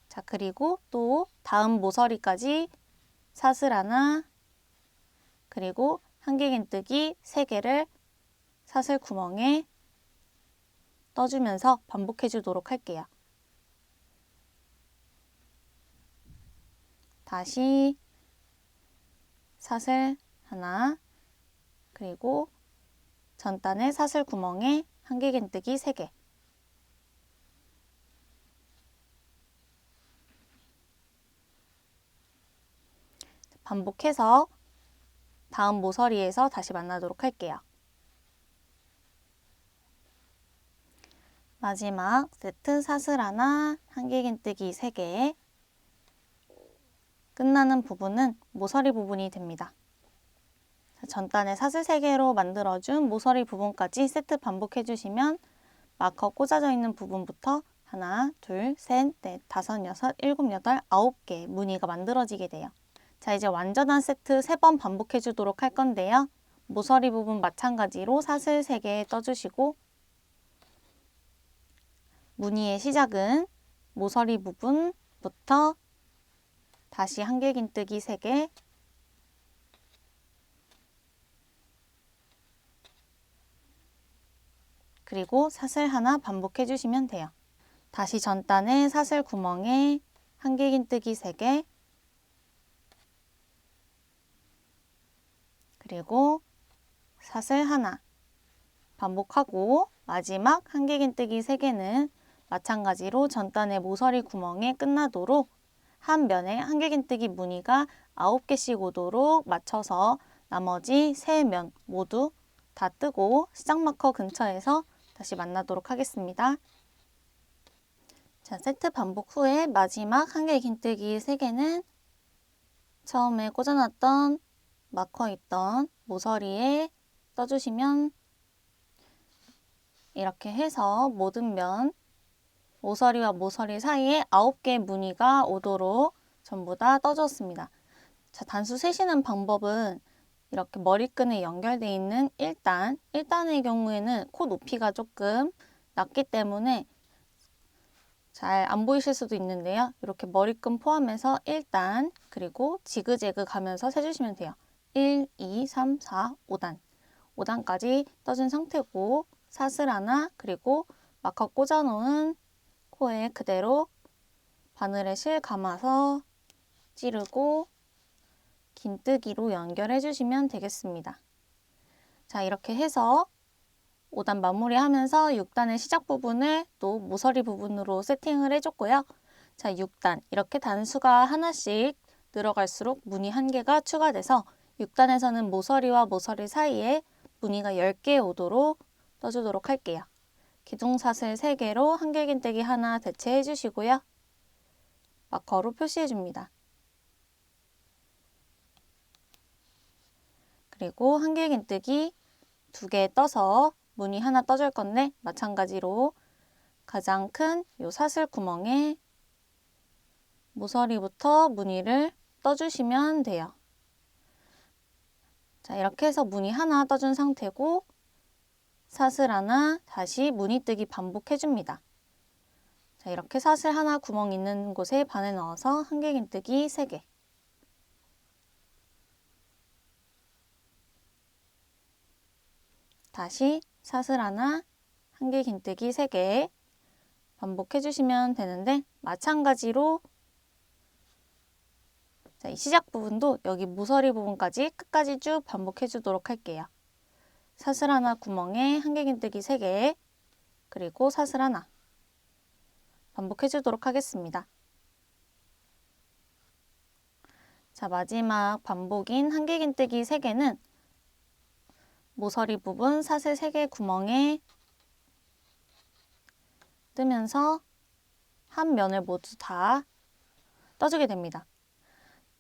자, 그리고 또 다음 모서리까지 사슬 하나, 그리고 한길긴뜨기 3개를 사슬 구멍에 떠주면서 반복해 주도록 할게요. 다시 사슬 하나, 그리고 전단의 사슬 구멍에 한길긴뜨기 3개. 반복해서 다음 모서리에서 다시 만나도록 할게요. 마지막 세트 사슬 하나, 한길긴뜨기 3개. 끝나는 부분은 모서리 부분이 됩니다. 전단에 사슬 3개로 만들어준 모서리 부분까지 세트 반복해 주시면 마커 꽂아져 있는 부분부터 하나, 둘, 셋, 넷, 다섯, 여섯, 일곱, 여덟, 9개 무늬가 만들어지게 돼요. 자, 이제 완전한 세트 3번 반복해 주도록 할 건데요. 모서리 부분 마찬가지로 사슬 3개 떠주시고 무늬의 시작은 모서리 부분부터 다시 한길긴뜨기 3개, 그리고 사슬 하나 반복해 주시면 돼요. 다시 전단에 사슬 구멍에 한길긴뜨기 3개, 그리고 사슬 하나 반복하고 마지막 한길긴뜨기 3개는 마찬가지로 전단의 모서리 구멍에 끝나도록 한 면에 한길긴뜨기 무늬가 9개씩 오도록 맞춰서 나머지 3면 모두 다 뜨고 시작 마커 근처에서 다시 만나도록 하겠습니다. 자, 세트 반복 후에 마지막 한길긴뜨기 3개는 처음에 꽂아놨던 마커 있던 모서리에 떠주시면 이렇게 해서 모든 면 모서리와 모서리 사이에 9개의 무늬가 오도록 전부 다 떠줬습니다. 자, 단수 세시는 방법은 이렇게 머리끈에 연결되어 있는 1단의 경우에는 코 높이가 조금 낮기 때문에 잘 안 보이실 수도 있는데요. 이렇게 머리끈 포함해서 1단 그리고 지그재그 가면서 세주시면 돼요. 1, 2, 3, 4, 5단 5단까지 떠준 상태고 사슬 하나 그리고 마커 꽂아놓은 코에 그대로 바늘에 실 감아서 찌르고 긴뜨기로 연결해 주시면 되겠습니다. 자, 이렇게 해서 5단 마무리하면서 6단의 시작 부분을 또 모서리 부분으로 세팅을 해줬고요. 자, 6단 이렇게 단수가 하나씩 늘어갈수록 무늬 1개가 추가돼서 6단에서는 모서리와 모서리 사이에 무늬가 10개 오도록 떠주도록 할게요. 기둥사슬 3개로 한길긴뜨기 하나 대체해 주시고요. 마커로 표시해 줍니다. 그리고 한길긴뜨기 2개 떠서 무늬 하나 떠줄 건데 마찬가지로 가장 큰 요 사슬 구멍에 모서리부터 무늬를 떠주시면 돼요. 자, 이렇게 해서 무늬 하나 떠준 상태고 사슬 하나 다시 무늬 뜨기 반복해 줍니다. 자, 이렇게 사슬 하나 구멍 있는 곳에 바늘 넣어서 한길긴뜨기 3개. 다시 사슬 하나, 한길긴뜨기 3개 반복해 주시면 되는데 마찬가지로 자, 이 시작 부분도 여기 모서리 부분까지 끝까지 쭉 반복해 주도록 할게요. 사슬 하나 구멍에 한길긴뜨기 3개 그리고 사슬 하나 반복해 주도록 하겠습니다. 자, 마지막 반복인 한길긴뜨기 3개는 모서리 부분 사슬 3개 구멍에 뜨면서 한 면을 모두 다 떠주게 됩니다.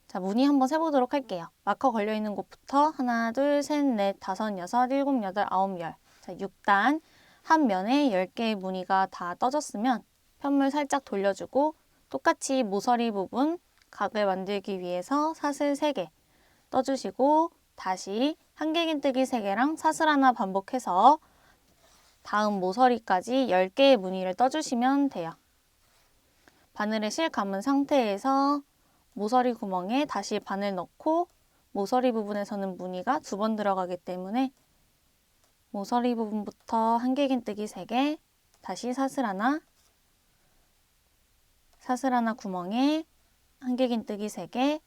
자, 무늬 한번 세보도록 할게요. 마커 걸려있는 곳부터 하나, 둘, 셋, 넷, 다섯, 여섯, 일곱, 여덟, 아홉, 열. 자, 6단 한 면에 10개의 무늬가 다 떠졌으면 편물 살짝 돌려주고 똑같이 모서리 부분 각을 만들기 위해서 사슬 3개 떠주시고 다시 한길긴뜨기 3개랑 사슬 하나 반복해서 다음 모서리까지 10개의 무늬를 떠주시면 돼요. 바늘에 실 감은 상태에서 모서리 구멍에 다시 바늘 넣고 모서리 부분에서는 무늬가 2번 들어가기 때문에 모서리 부분부터 한길긴뜨기 3개, 다시 사슬 하나, 사슬 하나 구멍에 한길긴뜨기 3개,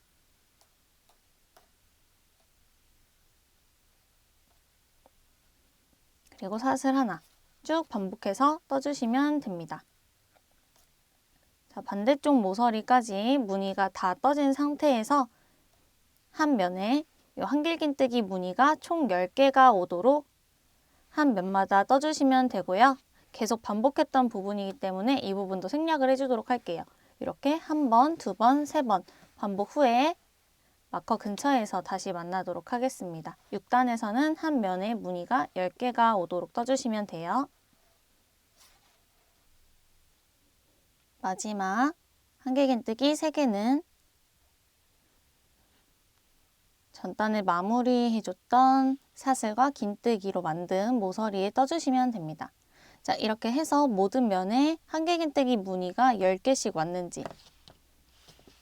그리고 사슬 하나 쭉 반복해서 떠주시면 됩니다. 자, 반대쪽 모서리까지 무늬가 다 떠진 상태에서 한 면에 이 한길긴뜨기 무늬가 총 10개가 오도록 한 면마다 떠주시면 되고요. 계속 반복했던 부분이기 때문에 이 부분도 생략을 해주도록 할게요. 이렇게 한 번, 2번, 3번 반복 후에 마커 근처에서 다시 만나도록 하겠습니다. 6단에서는 한 면에 무늬가 10개가 오도록 떠주시면 돼요. 마지막 한길긴뜨기 3개는 전단을 마무리해줬던 사슬과 긴뜨기로 만든 모서리에 떠주시면 됩니다. 자, 이렇게 해서 모든 면에 한길긴뜨기 무늬가 10개씩 왔는지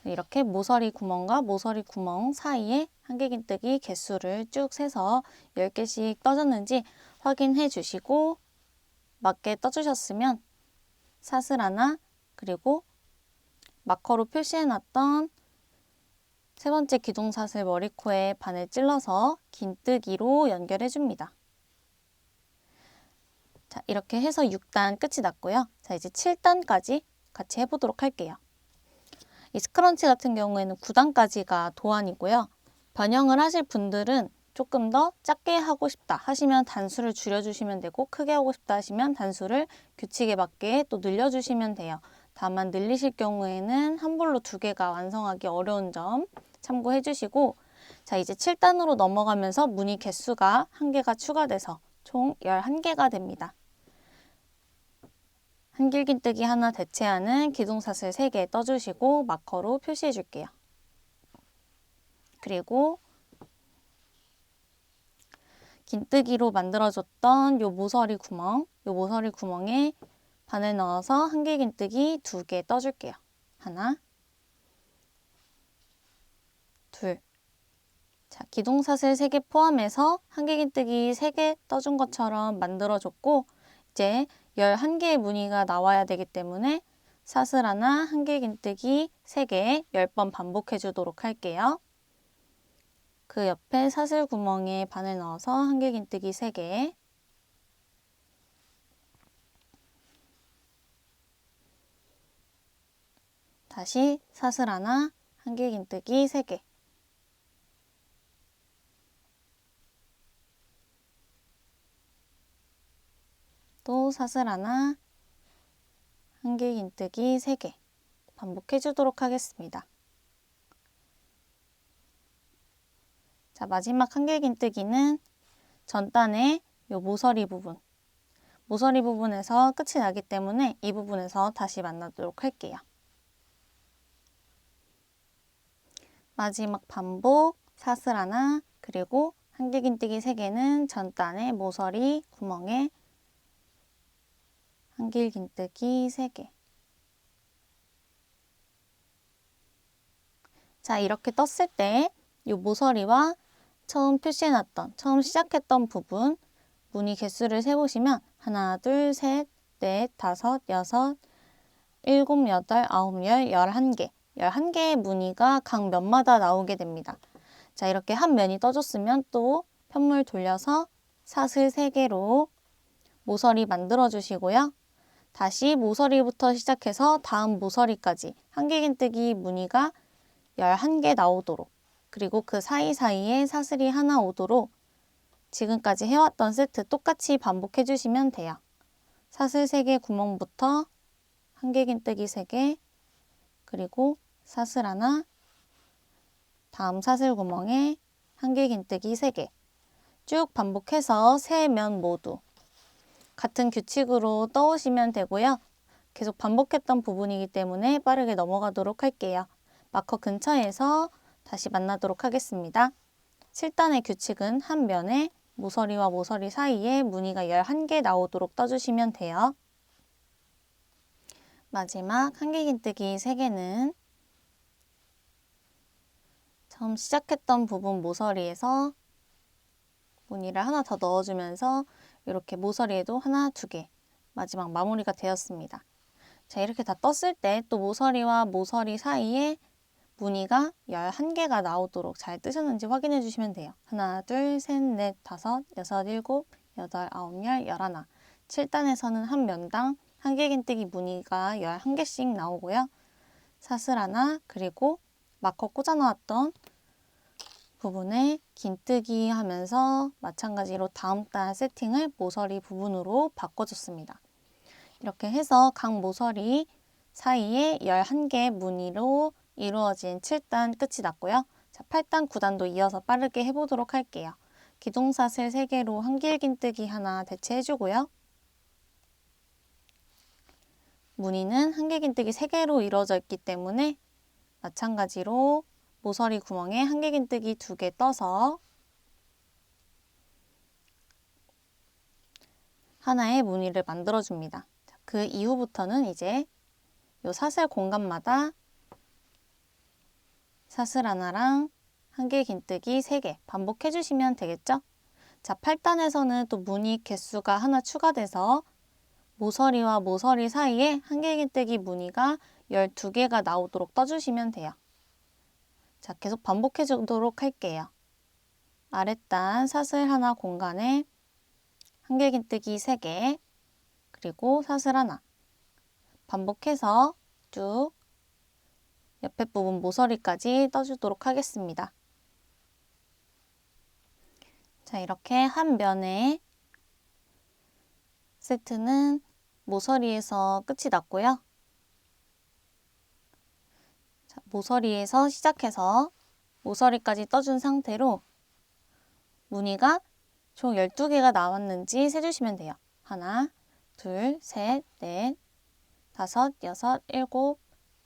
이렇게 모서리 구멍과 모서리 구멍 사이에 한길긴뜨기 개수를 쭉 세서 10개씩 떠졌는지 확인해 주시고 맞게 떠주셨으면 사슬 하나 그리고 마커로 표시해놨던 3번째 기둥사슬 머리코에 바늘 찔러서 긴뜨기로 연결해줍니다. 자, 이렇게 해서 6단 끝이 났고요. 자, 이제 7단까지 같이 해보도록 할게요. 이 스크런치 같은 경우에는 9단까지가 도안이고요. 변형을 하실 분들은 조금 더 작게 하고 싶다 하시면 단수를 줄여주시면 되고 크게 하고 싶다 하시면 단수를 규칙에 맞게 또 늘려주시면 돼요. 다만 늘리실 경우에는 한 볼로 2개가 완성하기 어려운 점 참고해 주시고 자, 이제 7단으로 넘어가면서 무늬 개수가 1개가 추가돼서 총 11개가 됩니다. 한길긴뜨기 하나 대체하는 기둥사슬 3개 떠주시고 마커로 표시해 줄게요. 그리고 긴뜨기로 만들어줬던 요 모서리 구멍에 바늘 넣어서 한길긴뜨기 2개 떠줄게요. 하나, 둘. 자, 기둥사슬 3개 포함해서 한길긴뜨기 3개 떠준 것처럼 만들어줬고 이제 11개의 무늬가 나와야 되기 때문에 사슬 하나, 한길긴뜨기 3개 10번 반복해 주도록 할게요. 그 옆에 사슬 구멍에 바늘 넣어서 한길긴뜨기 3개 다시 사슬 하나, 한길긴뜨기 3개 또 사슬 하나, 한길긴뜨기 3개 반복해 주도록 하겠습니다. 자, 마지막 한길긴뜨기는 전단의 요 모서리 부분에서 끝이 나기 때문에 이 부분에서 다시 만나도록 할게요. 마지막 반복, 사슬 하나, 그리고 한길긴뜨기 3개는 전단의 모서리 구멍에 한길긴뜨기 3개. 자, 이렇게 떴을 때 이 모서리와 처음 표시해놨던, 처음 시작했던 부분 무늬 개수를 세보시면 하나, 둘, 셋, 넷, 다섯, 여섯, 일곱, 여덟, 아홉, 11개 11개의 무늬가 각 면마다 나오게 됩니다. 자, 이렇게 한 면이 떠줬으면 또 편물 돌려서 사슬 3개로 모서리 만들어 주시고요. 다시 모서리부터 시작해서 다음 모서리까지 한길긴뜨기 무늬가 11개 나오도록, 그리고 그 사이사이에 사슬이 하나 오도록 지금까지 해왔던 세트 똑같이 반복해 주시면 돼요. 사슬 3개 구멍부터 한길긴뜨기 3개, 그리고 사슬 하나, 다음 사슬 구멍에 한길긴뜨기 3개 쭉 반복해서 3면 모두 같은 규칙으로 떠오시면 되고요. 계속 반복했던 부분이기 때문에 빠르게 넘어가도록 할게요. 마커 근처에서 다시 만나도록 하겠습니다. 7단의 규칙은 한 면에 모서리와 모서리 사이에 무늬가 11개 나오도록 떠주시면 돼요. 마지막 한길긴뜨기 3개는 처음 시작했던 부분 모서리에서 무늬를 하나 더 넣어주면서 이렇게 모서리에도 하나, 2개 마지막 마무리가 되었습니다. 자, 이렇게 다 떴을 때 또 모서리와 모서리 사이에 무늬가 11개가 나오도록 잘 뜨셨는지 확인해 주시면 돼요. 하나, 둘, 셋, 넷, 다섯, 여섯, 일곱, 여덟, 아홉, 11. 7단에서는 한 면당 한길긴뜨기 무늬가 11개씩 나오고요. 사슬 하나, 그리고 마커 꽂아 놓았던 부분에 긴뜨기 하면서 마찬가지로 다음 단 세팅을 모서리 부분으로 바꿔줬습니다. 이렇게 해서 각 모서리 사이에 11개 무늬로 이루어진 7단 끝이 났고요. 자, 8단, 9단도 이어서 빠르게 해보도록 할게요. 기둥사슬 3개로 한길긴뜨기 하나 대체해주고요. 무늬는 한길긴뜨기 3개로 이루어져 있기 때문에 마찬가지로 모서리 구멍에 한길긴뜨기 2개 떠서 하나의 무늬를 만들어줍니다. 그 이후부터는 이제 요 사슬 공간마다 사슬 하나랑 한길긴뜨기 3개 반복해 주시면 되겠죠? 자, 8단에서는 또 무늬 개수가 하나 추가돼서 모서리와 모서리 사이에 한길긴뜨기 무늬가 12개가 나오도록 떠주시면 돼요. 자, 계속 반복해 주도록 할게요. 아랫단 사슬 하나 공간에 한길긴뜨기 3개, 그리고 사슬 하나 반복해서 쭉 옆에 부분 모서리까지 떠주도록 하겠습니다. 자, 이렇게 한 면의 세트는 모서리에서 끝이 났고요. 자, 모서리에서 시작해서 모서리까지 떠준 상태로 무늬가 총 12개가 나왔는지 세주시면 돼요. 하나, 둘, 셋, 넷, 다섯, 여섯, 일곱,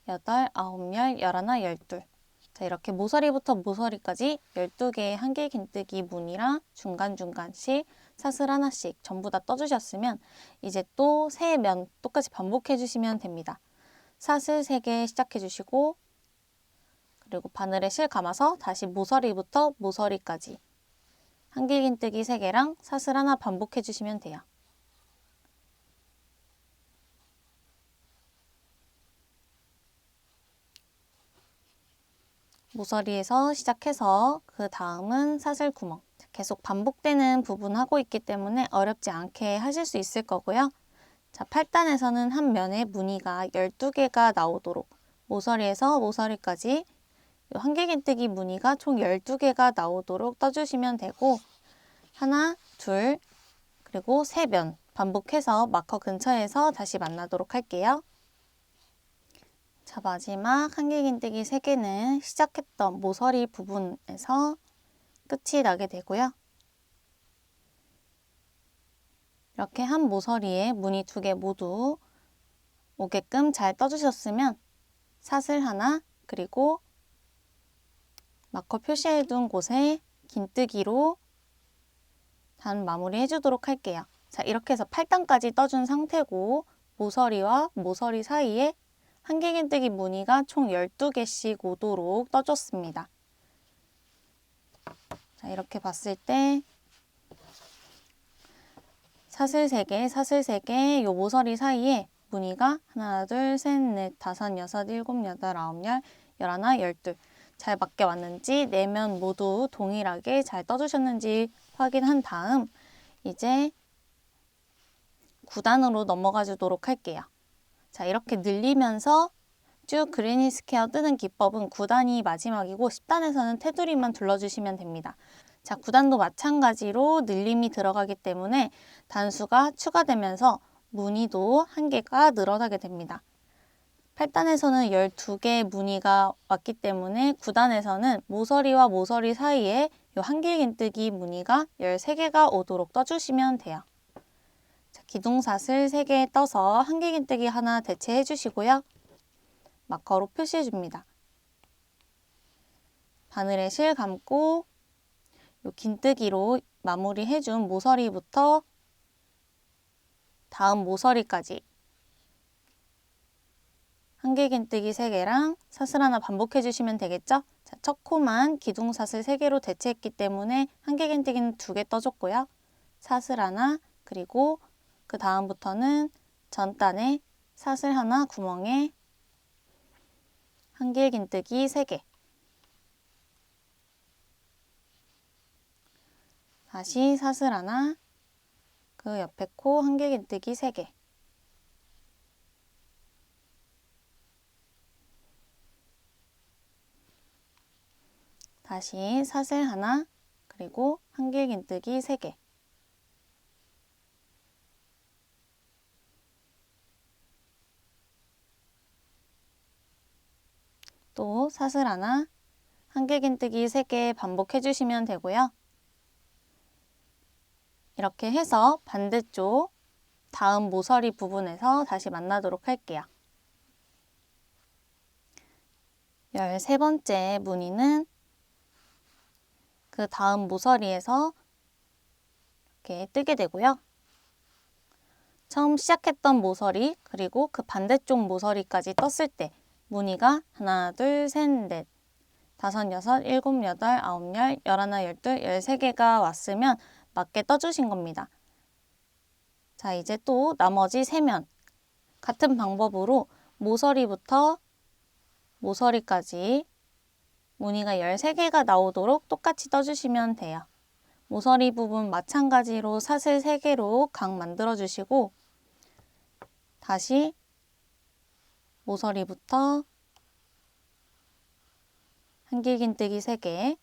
여덟, 아홉, 11, 12. 자, 이렇게 모서리부터 모서리까지 12개의 한길긴뜨기 무늬랑 중간중간씩 사슬 하나씩 전부 다 떠주셨으면 이제 또 3면 똑같이 반복해 주시면 됩니다. 사슬 3개 시작해 주시고, 그리고 바늘에 실 감아서 다시 모서리부터 모서리까지 한길긴뜨기 3개랑 사슬 하나 반복해 주시면 돼요. 모서리에서 시작해서 그 다음은 사슬 구멍. 계속 반복되는 부분 하고 있기 때문에 어렵지 않게 하실 수 있을 거고요. 자, 8단에서는 한 면에 무늬가 12개가 나오도록 모서리에서 모서리까지 한길긴뜨기 무늬가 총 12개가 나오도록 떠주시면 되고, 하나, 둘, 그리고 3면 반복해서 마커 근처에서 다시 만나도록 할게요. 자, 마지막 한길긴뜨기 3개는 시작했던 모서리 부분에서 끝이 나게 되고요. 이렇게 한 모서리에 무늬 2개 모두 오게끔 잘 떠주셨으면 사슬 하나, 그리고 마커 표시해둔 곳에 긴뜨기로 단 마무리 해주도록 할게요. 자, 이렇게 해서 8단까지 떠준 상태고 모서리와 모서리 사이에 한길긴뜨기 무늬가 총 12개씩 오도록 떠줬습니다. 자, 이렇게 봤을 때 사슬 3개, 사슬 3개, 요 모서리 사이에 무늬가 하나, 둘, 셋, 넷, 다섯, 여섯, 일곱, 여덟, 아홉, 열, 열하나, 열둘 잘 맞게 왔는지 4면 모두 동일하게 잘 떠주셨는지 확인한 다음 이제 9단으로 넘어가 주도록 할게요. 자, 이렇게 늘리면서 쭉 그레니 스퀘어 뜨는 기법은 9단이 마지막이고 10단에서는 테두리만 둘러주시면 됩니다. 자, 9단도 마찬가지로 늘림이 들어가기 때문에 단수가 추가되면서 무늬도 1개가 늘어나게 됩니다. 8단에서는 12개의 무늬가 왔기 때문에 9단에서는 모서리와 모서리 사이에 이 한길긴뜨기 무늬가 13개가 오도록 떠주시면 돼요. 자, 기둥사슬 3개 떠서 한길긴뜨기 하나 대체해 주시고요. 마커로 표시해 줍니다. 바늘에 실 감고 요 긴뜨기로 마무리해준 모서리부터 다음 모서리까지 한길긴뜨기 3개랑 사슬 하나 반복해 주시면 되겠죠? 자, 첫 코만 기둥사슬 3개로 대체했기 때문에 한길긴뜨기는 2개 떠줬고요. 사슬 하나, 그리고 그 다음부터는 전단에 사슬 하나 구멍에 한길긴뜨기 3개. 다시 사슬 하나, 그 옆에 코 한길긴뜨기 3개. 다시 사슬 하나, 그리고 한길긴뜨기 3개. 또 사슬 하나, 한길긴뜨기 3개 반복해 주시면 되고요. 이렇게 해서 반대쪽 다음 모서리 부분에서 다시 만나도록 할게요. 13번째 무늬는 그 다음 모서리에서 이렇게 뜨게 되고요. 처음 시작했던 모서리, 그리고 그 반대쪽 모서리까지 떴을 때 무늬가 하나, 둘, 셋, 넷, 다섯, 여섯, 일곱, 여덟, 아홉, 열, 열하나, 열둘, 13개가 왔으면 맞게 떠주신 겁니다. 자, 이제 또 나머지 3면 같은 방법으로 모서리부터 모서리까지 무늬가 13개가 나오도록 똑같이 떠주시면 돼요. 모서리 부분 마찬가지로 사슬 3개로 각 만들어 주시고 다시 모서리부터 한길긴뜨기 3개,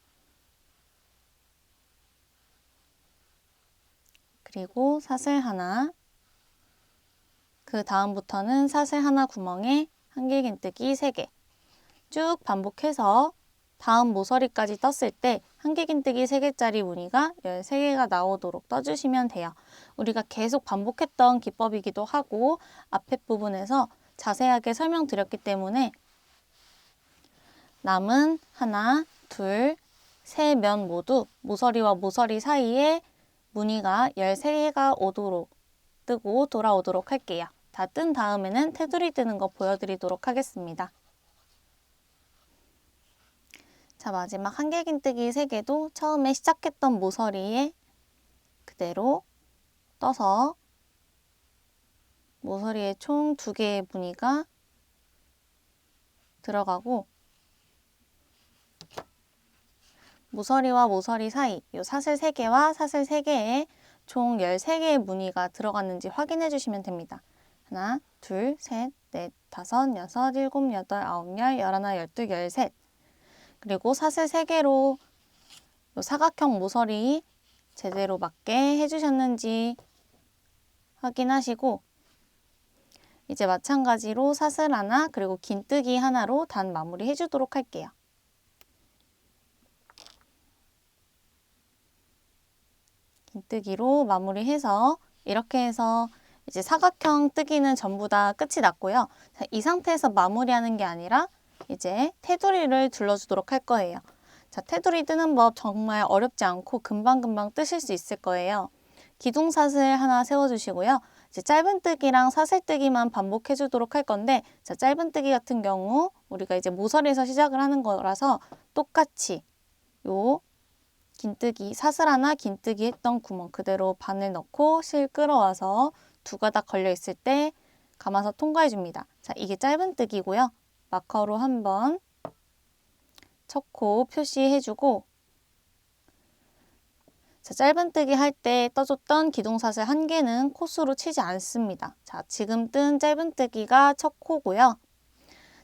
그리고 사슬 하나, 그 다음부터는 사슬 하나 구멍에 한길긴뜨기 3개 쭉 반복해서 다음 모서리까지 떴을 때 한길긴뜨기 3개짜리 무늬가 13개가 나오도록 떠주시면 돼요. 우리가 계속 반복했던 기법이기도 하고 앞에 부분에서 자세하게 설명드렸기 때문에 남은 하나, 둘, 세 면 모두 모서리와 모서리 사이에 무늬가 13개가 오도록 뜨고 돌아오도록 할게요. 다 뜬 다음에는 테두리 뜨는 거 보여드리도록 하겠습니다. 자, 마지막 한길긴뜨기 3개도 처음에 시작했던 모서리에 그대로 떠서 모서리에 총 2개의 무늬가 들어가고 모서리와 모서리 사이 이 사슬 3개와 사슬 3개에 총 13개의 무늬가 들어갔는지 확인해 주시면 됩니다. 하나, 둘, 셋, 넷, 다섯, 여섯, 일곱, 여덟, 아홉, 열, 열하나, 열둘, 열셋. 그리고 사슬 3개로 이 사각형 모서리 제대로 맞게 해주셨는지 확인하시고 이제 마찬가지로 사슬 하나 그리고 긴뜨기 하나로 단 마무리 해주도록 할게요. 긴뜨기로 마무리해서 이렇게 해서 이제 사각형 뜨기는 전부 다 끝이 났고요. 자, 이 상태에서 마무리하는 게 아니라 이제 테두리를 둘러주도록 할 거예요. 자, 테두리 뜨는 법 정말 어렵지 않고 금방금방 뜨실 수 있을 거예요. 기둥사슬 하나 세워주시고요. 이제 짧은뜨기랑 사슬뜨기만 반복해 주도록 할 건데, 자, 짧은뜨기 같은 경우 우리가 이제 모서리에서 시작을 하는 거라서 똑같이 요 긴뜨기, 사슬 하나 긴뜨기 했던 구멍 그대로 바늘 넣고 실 끌어와서 두 가닥 걸려 있을 때 감아서 통과해 줍니다. 자, 이게 짧은뜨기고요. 마커로 한번 첫 코 표시해주고, 자, 짧은뜨기 할 때 떠줬던 기둥사슬 한 개는 코수로 치지 않습니다. 자, 지금 뜬 짧은뜨기가 첫 코고요.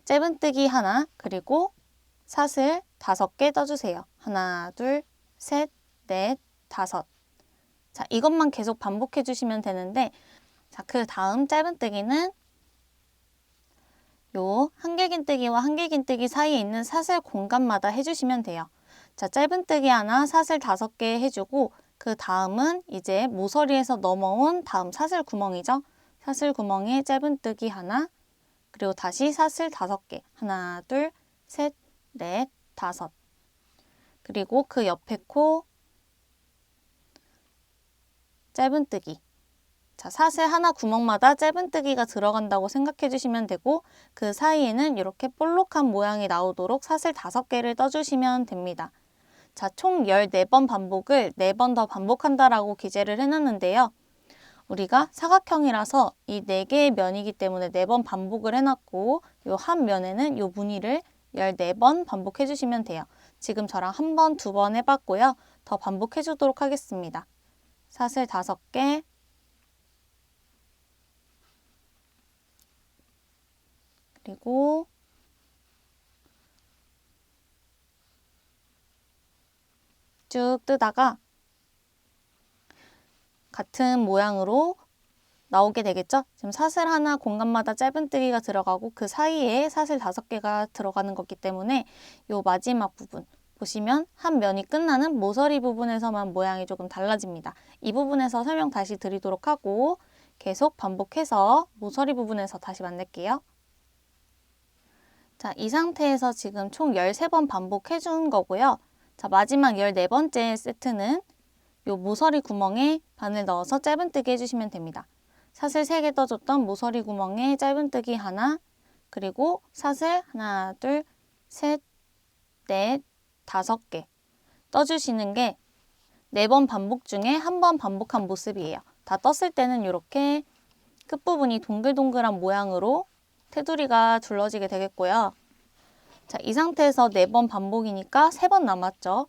짧은뜨기 하나, 그리고 사슬 5개 떠주세요. 하나, 둘, 셋, 넷, 5. 자, 이것만 계속 반복해 주시면 되는데, 자, 그 다음 짧은뜨기는 요 한길긴뜨기와 한길긴뜨기 사이에 있는 사슬 공간마다 해주시면 돼요. 자, 짧은뜨기 하나, 사슬 5개 해주고 그 다음은 이제 모서리에서 넘어온 다음 사슬 구멍이죠. 사슬 구멍에 짧은뜨기 하나, 그리고 다시 사슬 5개. 하나, 둘, 셋, 넷, 5. 그리고 그 옆에 코 짧은뜨기. 자, 사슬 하나 구멍마다 짧은뜨기가 들어간다고 생각해 주시면 되고 그 사이에는 이렇게 볼록한 모양이 나오도록 사슬 5개를 떠주시면 됩니다. 자, 총 14번 반복을 4번 더 반복한다라고 기재를 해놨는데요. 우리가 사각형이라서 이 4개의 면이기 때문에 4번 반복을 해놨고 요 한 면에는 요 무늬를 14번 반복해 주시면 돼요. 지금 저랑 한 번, 2번 해봤고요. 더 반복해 주도록 하겠습니다. 사슬 5개, 그리고 쭉 뜨다가 같은 모양으로 나오게 되겠죠? 지금 사슬 하나 공간마다 짧은뜨기가 들어가고 그 사이에 사슬 5개가 들어가는 거기 때문에 요 마지막 부분 보시면 한 면이 끝나는 모서리 부분에서만 모양이 조금 달라집니다. 이 부분에서 설명 다시 드리도록 하고 계속 반복해서 모서리 부분에서 다시 만날게요. 자, 이 상태에서 지금 총 13번 반복해 준 거고요. 자, 마지막 14번째 세트는 요 모서리 구멍에 바늘 넣어서 짧은뜨기 해주시면 됩니다. 사슬 3개 떠줬던 모서리 구멍에 짧은뜨기 하나, 그리고 사슬 하나, 둘, 셋, 넷, 5개 떠주시는 게 4번 반복 중에 한 번 반복한 모습이에요. 다 떴을 때는 이렇게 끝부분이 동글동글한 모양으로 테두리가 둘러지게 되겠고요. 자, 이 상태에서 4번 반복이니까 3번 남았죠.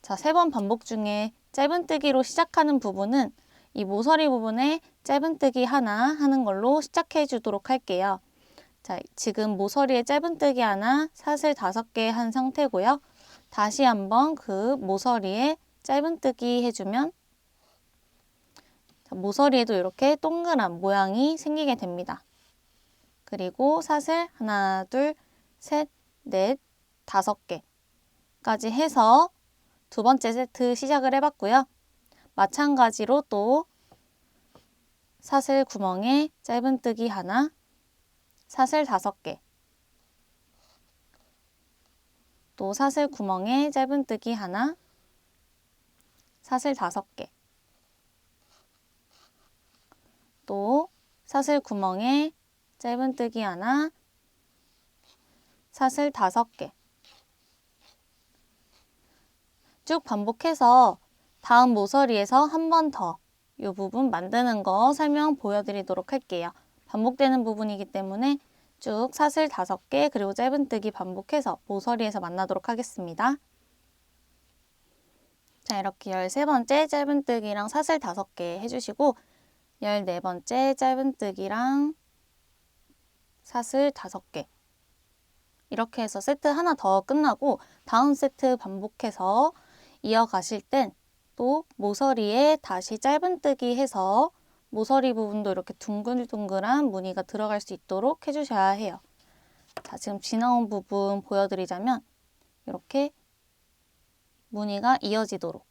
자, 3번 반복 중에 짧은뜨기로 시작하는 부분은 이 모서리 부분에 짧은뜨기 하나 하는 걸로 시작해 주도록 할게요. 자, 지금 모서리에 짧은뜨기 하나, 사슬 5개 한 상태고요. 다시 한번 그 모서리에 짧은뜨기 해주면 자, 모서리에도 이렇게 동그란 모양이 생기게 됩니다. 그리고 사슬 하나, 둘, 셋, 넷, 5개까지 해서 두 번째 세트 시작을 해봤고요. 마찬가지로 또 사슬 구멍에 짧은뜨기 하나, 사슬 5개, 또 사슬 구멍에 짧은뜨기 하나, 사슬 5개, 또 사슬 구멍에 짧은뜨기 하나, 사슬 5개 쭉 반복해서 다음 모서리에서 한 번 더 이 부분 만드는 거 설명 보여드리도록 할게요. 반복되는 부분이기 때문에 쭉 사슬 5개 그리고 짧은뜨기 반복해서 모서리에서 만나도록 하겠습니다. 자, 이렇게 13번째 짧은뜨기랑 사슬 5개 해주시고 14번째 짧은뜨기랑 사슬 5개 이렇게 해서 세트 하나 더 끝나고 다음 세트 반복해서 이어가실 땐 또 모서리에 다시 짧은뜨기 해서 모서리 부분도 이렇게 둥글둥글한 무늬가 들어갈 수 있도록 해주셔야 해요. 자, 지금 지나온 부분 보여드리자면 이렇게 무늬가 이어지도록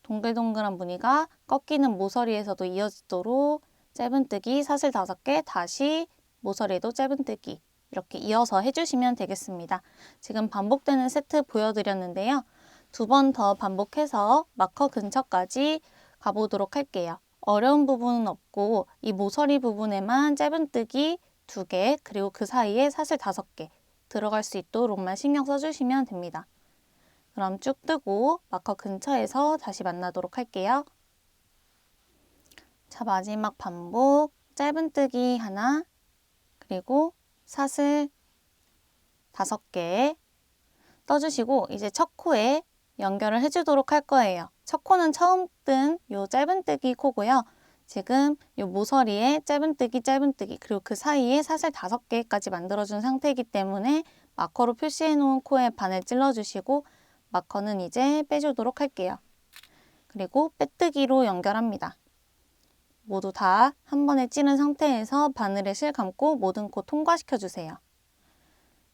동글동글한 무늬가 꺾이는 모서리에서도 이어지도록 짧은뜨기 사슬 5개, 다시 모서리에도 짧은뜨기 이렇게 이어서 해주시면 되겠습니다. 지금 반복되는 세트 보여드렸는데요. 2번 더 반복해서 마커 근처까지 가보도록 할게요. 어려운 부분은 없고 이 모서리 부분에만 짧은뜨기 2개 그리고 그 사이에 사슬 5개 들어갈 수 있도록만 신경 써주시면 됩니다. 그럼 쭉 뜨고 마커 근처에서 다시 만나도록 할게요. 자, 마지막 반복 짧은뜨기 하나 그리고 사슬 5개 떠주시고 이제 첫 코에 연결을 해주도록 할 거예요. 첫 코는 처음 뜬 요 짧은뜨기 코고요. 지금 요 모서리에 짧은뜨기 그리고 그 사이에 사슬 5개까지 만들어준 상태이기 때문에 마커로 표시해 놓은 코에 바늘 찔러주시고 마커는 이제 빼주도록 할게요. 그리고 빼뜨기로 연결합니다. 모두 다 한 번에 찌른 상태에서 바늘에 실 감고 모든 코 통과시켜 주세요.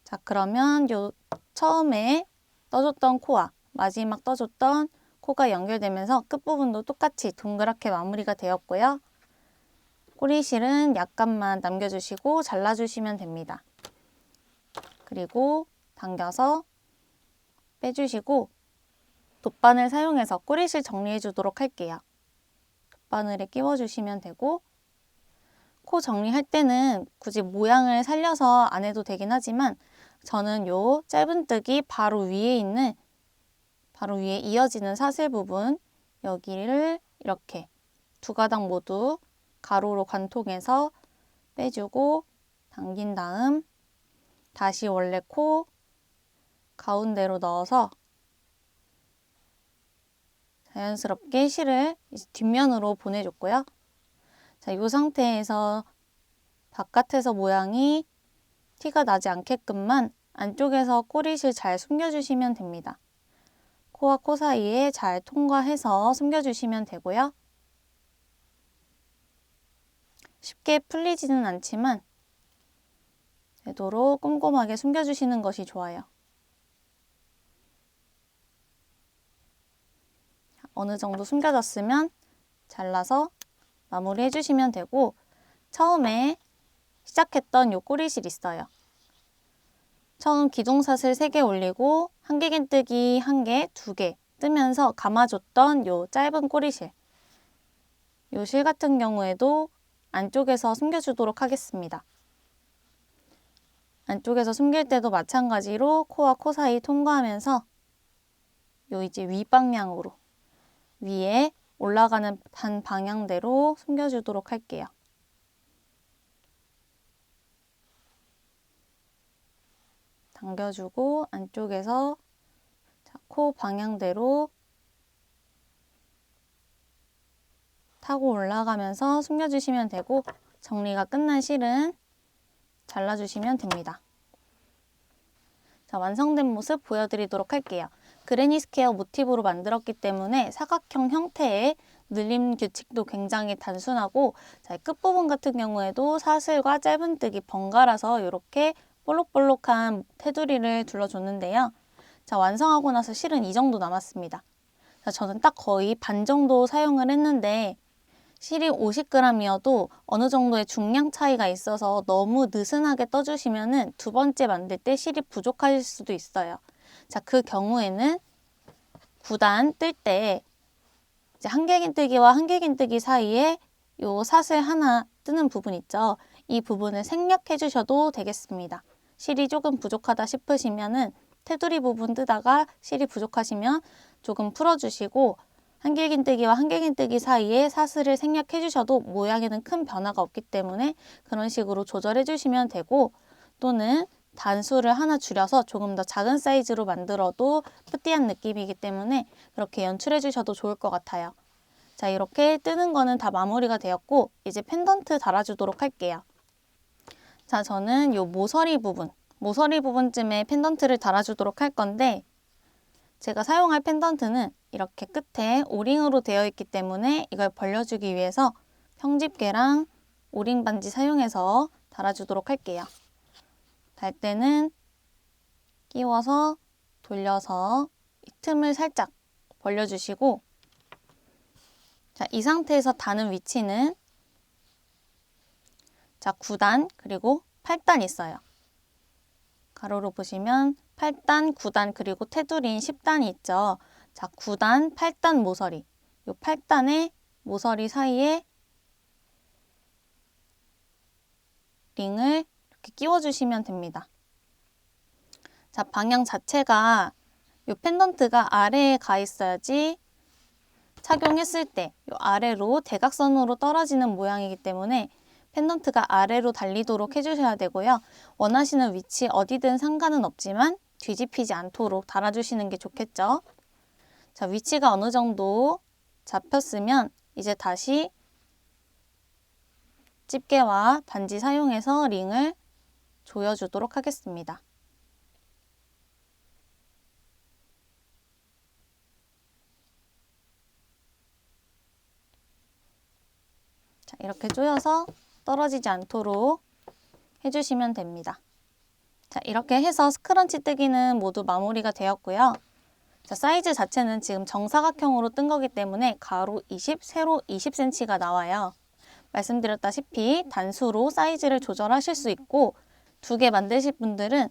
자, 그러면 요 처음에 떠줬던 코와 마지막 떠줬던 코가 연결되면서 끝부분도 똑같이 동그랗게 마무리가 되었고요. 꼬리실은 약간만 남겨주시고 잘라주시면 됩니다. 그리고 당겨서 빼주시고 돗바늘 사용해서 꼬리실 정리해 주도록 할게요. 돗바늘에 끼워주시면 되고 코 정리할 때는 굳이 모양을 살려서 안 해도 되긴 하지만 저는 요 짧은뜨기 바로 위에 이어지는 사슬 부분 여기를 이렇게 2가닥 모두 가로로 관통해서 빼주고 당긴 다음 다시 원래 코 가운데로 넣어서 자연스럽게 실을 뒷면으로 보내줬고요. 자, 이 상태에서 바깥에서 모양이 티가 나지 않게끔만 안쪽에서 꼬리실 잘 숨겨주시면 됩니다. 코와 코 사이에 잘 통과해서 숨겨주시면 되고요. 쉽게 풀리지는 않지만 되도록 꼼꼼하게 숨겨주시는 것이 좋아요. 어느 정도 숨겨졌으면 잘라서 마무리 해주시면 되고 처음에 시작했던 요 꼬리실 있어요. 처음 기둥사슬 3개 올리고 한길긴뜨기 1개, 2개 뜨면서 감아줬던 요 짧은 꼬리실 요 실 같은 경우에도 안쪽에서 숨겨주도록 하겠습니다. 안쪽에서 숨길 때도 마찬가지로 코와 코 사이 통과하면서 요 이제 윗방향으로 위에 올라가는 반 방향대로 숨겨주도록 할게요. 당겨주고 안쪽에서 코 방향대로 타고 올라가면서 숨겨주시면 되고 정리가 끝난 실은 잘라주시면 됩니다. 자, 완성된 모습 보여드리도록 할게요. 그레니 스퀘어 모티브로 만들었기 때문에 사각형 형태의 늘림 규칙도 굉장히 단순하고 자, 끝부분 같은 경우에도 사슬과 짧은뜨기 번갈아서 이렇게 볼록볼록한 테두리를 둘러줬는데요. 자, 완성하고 나서 실은 이 정도 남았습니다. 자, 저는 딱 거의 반 정도 사용을 했는데 실이 50g이어도 어느 정도의 중량 차이가 있어서 너무 느슨하게 떠주시면은 2번째 만들 때 실이 부족하실 수도 있어요. 자, 그 경우에는 9단 뜰 때 이제 한길긴뜨기와 한길긴뜨기 사이에 요 사슬 하나 뜨는 부분 있죠. 이 부분을 생략해 주셔도 되겠습니다. 실이 조금 부족하다 싶으시면은 테두리 부분 뜨다가 실이 부족하시면 조금 풀어주시고 한길긴뜨기와 한길긴뜨기 사이에 사슬을 생략해 주셔도 모양에는 큰 변화가 없기 때문에 그런 식으로 조절해 주시면 되고 또는 단수를 하나 줄여서 조금 더 작은 사이즈로 만들어도 푸띠한 느낌이기 때문에 그렇게 연출해 주셔도 좋을 것 같아요. 자, 이렇게 뜨는 거는 다 마무리가 되었고 이제 펜던트 달아주도록 할게요. 자, 저는 요 모서리 부분쯤에 펜던트를 달아주도록 할 건데 제가 사용할 펜던트는 이렇게 끝에 오링으로 되어 있기 때문에 이걸 벌려주기 위해서 형집게랑 오링 반지 사용해서 달아주도록 할게요. 달 때는 끼워서 돌려서 이 틈을 살짝 벌려주시고, 자, 이 상태에서 다는 위치는 9단 그리고 8단 있어요. 가로로 보시면 8단, 9단 그리고 테두리인 10단이 있죠. 자, 9단, 8단 모서리. 이 8단의 모서리 사이에 링을 이렇게 끼워주시면 됩니다. 자, 방향 자체가 이 펜던트가 아래에 가 있어야지 착용했을 때 이 아래로 대각선으로 떨어지는 모양이기 때문에 펜던트가 아래로 달리도록 해주셔야 되고요. 원하시는 위치 어디든 상관은 없지만 뒤집히지 않도록 달아주시는 게 좋겠죠. 자, 위치가 어느 정도 잡혔으면 이제 다시 집게와 반지 사용해서 링을 조여주도록 하겠습니다. 자, 이렇게 조여서 떨어지지 않도록 해주시면 됩니다. 자, 이렇게 해서 스크런치 뜨기는 모두 마무리가 되었고요. 자, 사이즈 자체는 지금 정사각형으로 뜬 거기 때문에 가로 20, 세로 20cm가 나와요. 말씀드렸다시피 단수로 사이즈를 조절하실 수 있고, 2개 만드실 분들은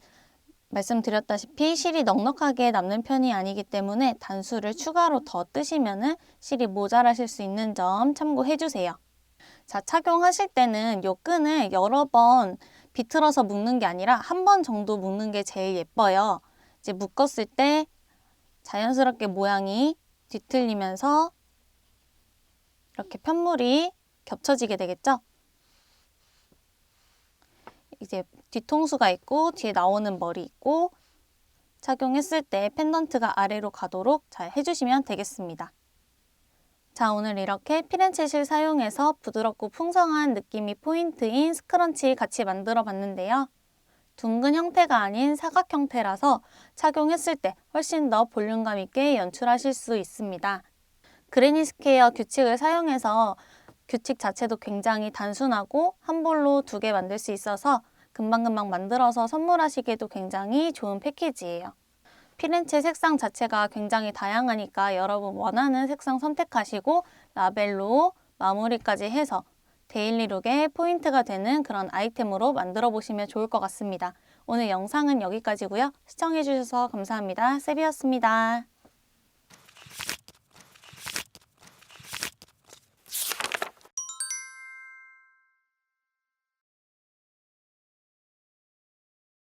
말씀드렸다시피 실이 넉넉하게 남는 편이 아니기 때문에 단수를 추가로 더 뜨시면 실이 모자라실 수 있는 점 참고해 주세요. 자, 착용하실 때는 이 끈을 여러 번 비틀어서 묶는 게 아니라 한 번 정도 묶는 게 제일 예뻐요. 이제 묶었을 때 자연스럽게 모양이 뒤틀리면서 이렇게 편물이 겹쳐지게 되겠죠? 이제 뒤통수가 있고 뒤에 나오는 머리 있고 착용했을 때 펜던트가 아래로 가도록 잘 해주시면 되겠습니다. 자, 오늘 이렇게 피렌체 실 사용해서 부드럽고 풍성한 느낌이 포인트인 스크런치 같이 만들어 봤는데요. 둥근 형태가 아닌 사각 형태라서 착용했을 때 훨씬 더 볼륨감 있게 연출하실 수 있습니다. 그레니 스퀘어 규칙을 사용해서 규칙 자체도 굉장히 단순하고 한 볼로 2개 만들 수 있어서 금방금방 만들어서 선물하시기에도 굉장히 좋은 패키지예요. 피렌체 색상 자체가 굉장히 다양하니까 여러분 원하는 색상 선택하시고 라벨로 마무리까지 해서 데일리룩의 포인트가 되는 그런 아이템으로 만들어 보시면 좋을 것 같습니다. 오늘 영상은 여기까지고요. 시청해 주셔서 감사합니다. 세비였습니다.